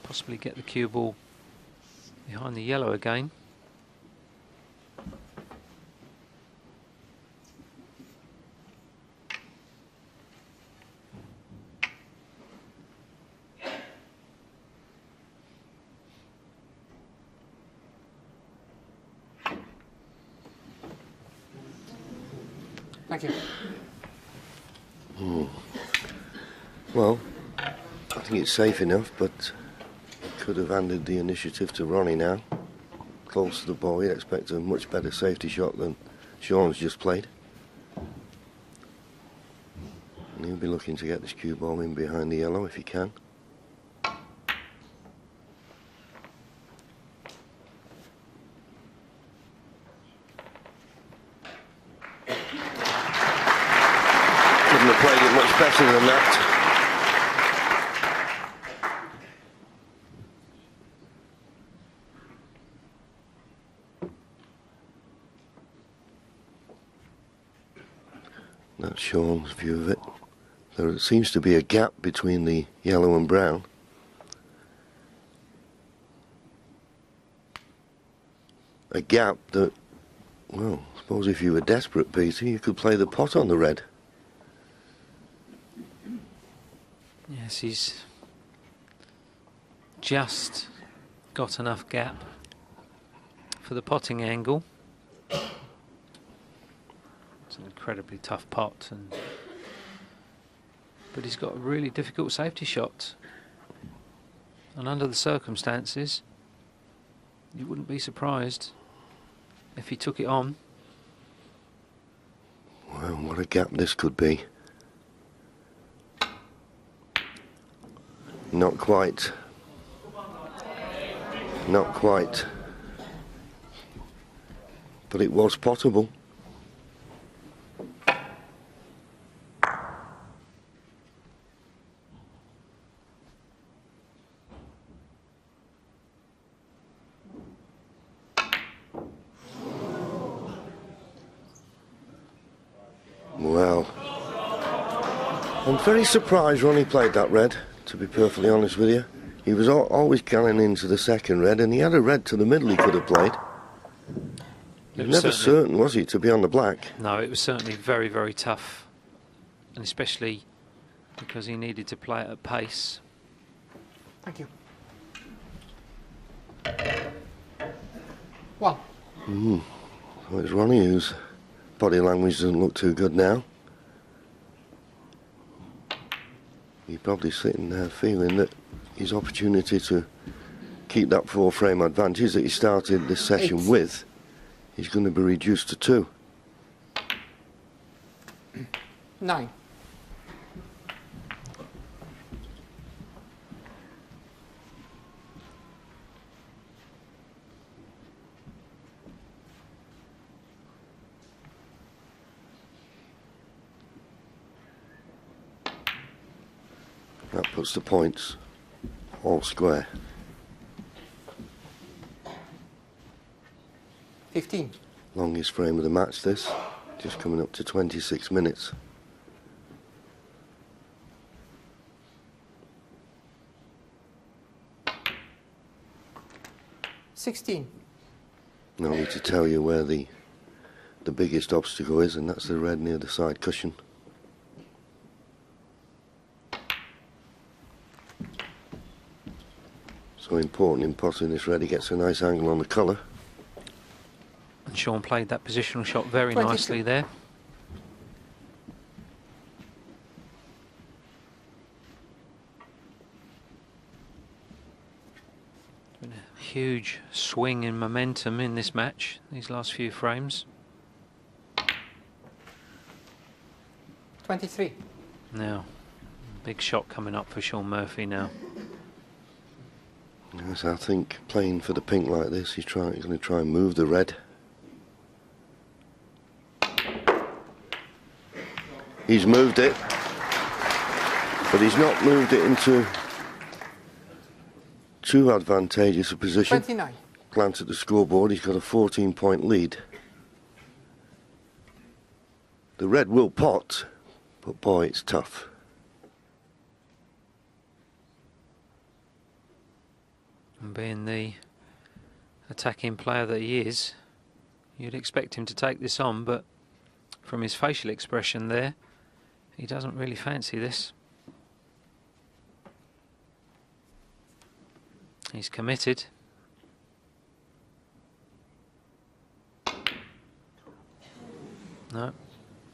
Possibly get the cue ball behind the yellow again. Thank you. Well, I think it's safe enough, but could have handed the initiative to Ronnie now. Close to the ball, you'd expect a much better safety shot than Shaun's just played. And he'll be looking to get this cue ball in behind the yellow if he can. Couldn't have played it much better than that. That's Shaun's view of it. There seems to be a gap between the yellow and brown. A gap that, well, I suppose if you were desperate, Peter, you could play the pot on the red. Yes, he's just got enough gap for the potting angle. It's an incredibly tough pot, but he's got a really difficult safety shot. And under the circumstances, you wouldn't be surprised if he took it on. Well, what a gap this could be. Not quite. Not quite. But it was potable. Well, I'm very surprised Ronnie played that red, to be perfectly honest with you. He was always going into the second red, and he had a red to the middle he could have played. He was never certain, was he, to be on the black? No, it was certainly very, very tough, and especially because he needed to play at pace. Thank you. Well. So it's Ronnie whose body language doesn't look too good now. He's probably sitting there feeling that his opportunity to keep that 4-frame advantage that he started this session with is going to be reduced to 2. 9. That puts the points all square. 15. Longest frame of the match this, just coming up to 26 minutes. $16. No need to tell you where the biggest obstacle is, and that's the red near the side cushion. So important in potting this red, he gets a nice angle on the colour. And Shaun played that positional shot very 22. nicely there. Been a huge swing in momentum in this match, these last few frames. 23. Now, big shot coming up for Shaun Murphy now. Yes, I think playing for the pink like this, he's going to try and move the red. He's moved it, but he's not moved it into too advantageous a position. 29. Glance at the scoreboard, he's got a 14-point lead. The red will pot, but boy, it's tough. And being the attacking player that he is, you'd expect him to take this on, but from his facial expression there, he doesn't really fancy this. He's committed. No,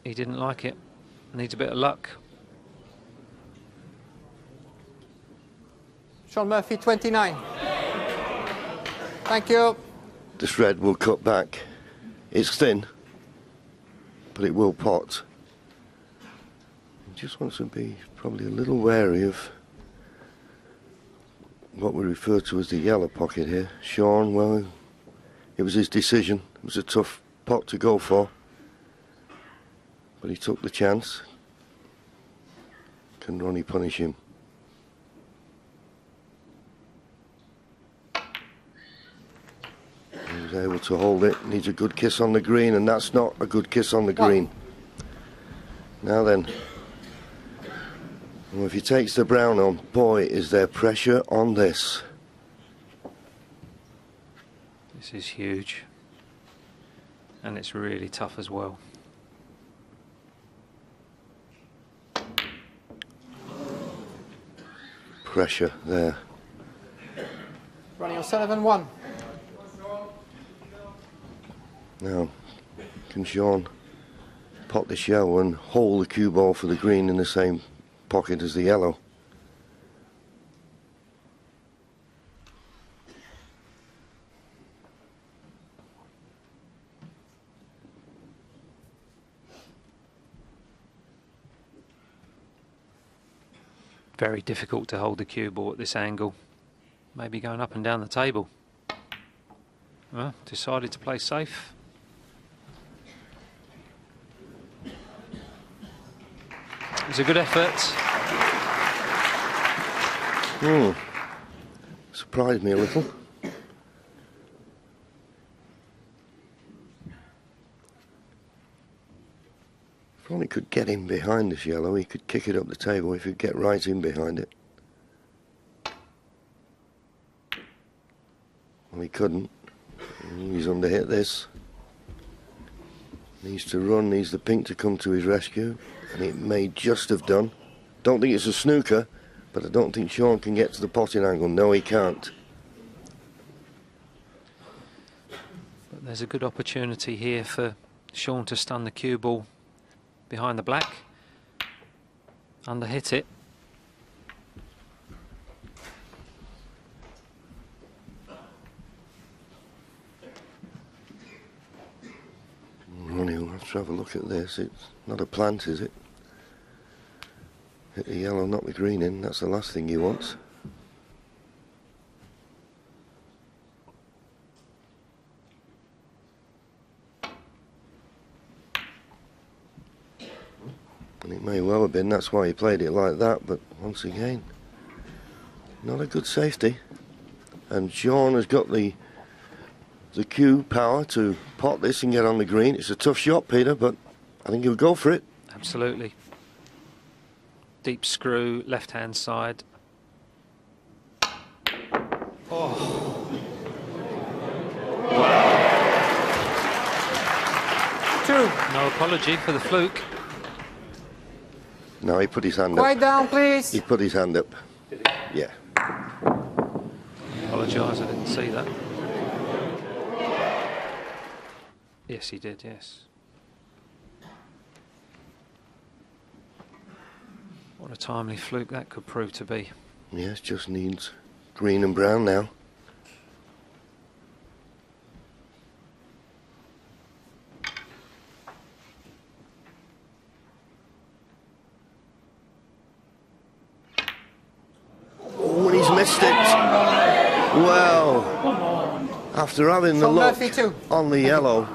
he didn't like it. Needs a bit of luck. Shaun Murphy, 29. Thank you. This red will cut back. It's thin, but it will pot. He just wants to be probably a little wary of what we refer to as the yellow pocket here. Shaun, well, it was his decision. It was a tough pot to go for, but he took the chance. Can Ronnie punish him? He was able to hold it. Needs a good kiss on the green, and that's not a good kiss on the green. Now then, well, if he takes the brown on, boy, is there pressure on this. This is huge. And it's really tough as well. Pressure there. Ronnie O'Sullivan, 1. Now, can Shaun pot this yellow and hold the cue ball for the green in the same pocket as the yellow? Very difficult to hold the cue ball at this angle. Maybe going up and down the table. Well, decided to play safe. It was a good effort. Surprised me a little. If Ronnie could get in behind this yellow, he could kick it up the table if he'd get right in behind it. Well, he couldn't. He's underhit this. Needs to run, needs the pink to come to his rescue, and it may just have done. Don't think it's a snooker, but I don't think Shaun can get to the potting angle. No, he can't. But there's a good opportunity here for Shaun to stun the cue ball behind the black. Underhit it. Ronnie will have to have a look at this. It's not a plant, is it? Hit the yellow, not the green in. That's the last thing he wants. And it may well have been, that's why he played it like that, but once again, Not a good safety. And Shaun has got the cue power to pot this and get on the green. It's a tough shot, Peter, but I think he'll go for it. Absolutely. Deep screw, left-hand side. Two. No apology for the fluke. No, he put his hand Quiet up. down, please. He put his hand up. Yeah. Apologise, I didn't see that. Yes, he did, yes. What a timely fluke that could prove to be. Yes, just needs green and brown now. Oh, and he's missed it. Well, after having the From look Murphy too. on the yellow,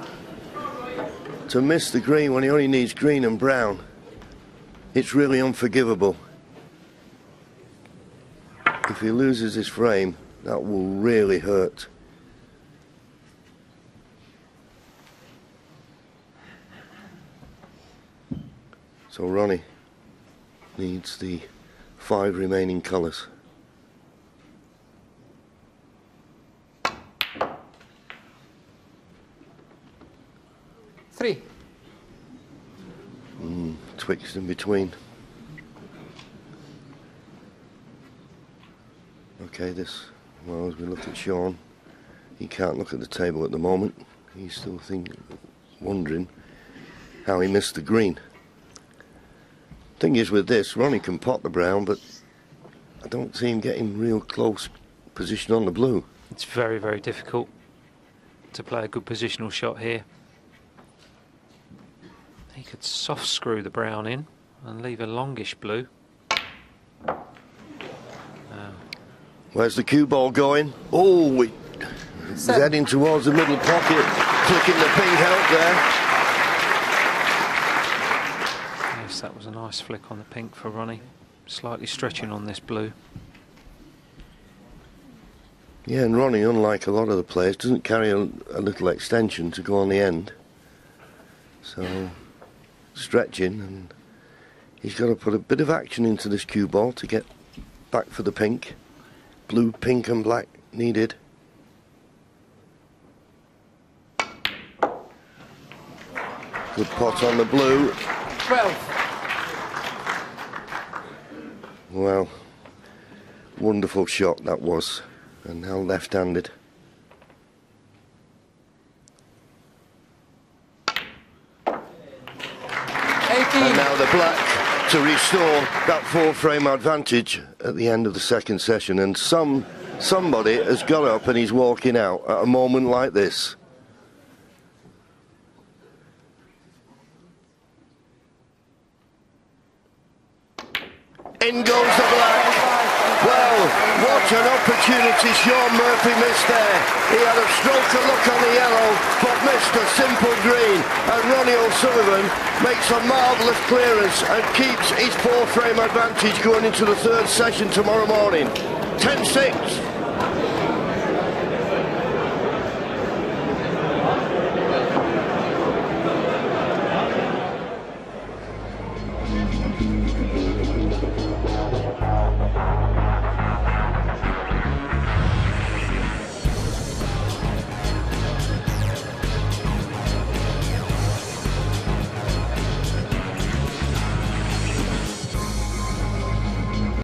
to miss the green when he only needs green and brown, it's really unforgivable. If he loses his frame, that will really hurt. So Ronnie needs the 5 remaining colours. Three. Twixt in between. Okay, well, as we look at Shaun, he can't look at the table at the moment. He's still wondering how he missed the green. Thing is with this, Ronnie can pot the brown, but I don't see him getting real close position on the blue. It's very, very difficult to play a good positional shot here. He could soft screw the brown in and leave a longish blue. Where's the cue ball going? Oh, it's heading towards the middle pocket, clicking the pink out there. Yes, that was a nice flick on the pink for Ronnie. Slightly stretching on this blue. Yeah, and Ronnie, unlike a lot of the players, doesn't carry a little extension to go on the end. So, stretching, and he's got to put a bit of action into this cue ball to get back for the pink. Blue, pink and black needed. Good pot on the blue. 12. Well, wonderful shot that was. And now left-handed. 18. And now the black to restore that 4-frame advantage at the end of the second session. And somebody has got up and he's walking out at a moment like this. In goes the black. Well, what an opportunity Shaun Murphy missed there. He had a stroke of luck on the yellow, but missed a simple green. And Ronnie O'Sullivan makes a marvellous clearance and keeps his 4-frame advantage going into the third session tomorrow morning. 10-6.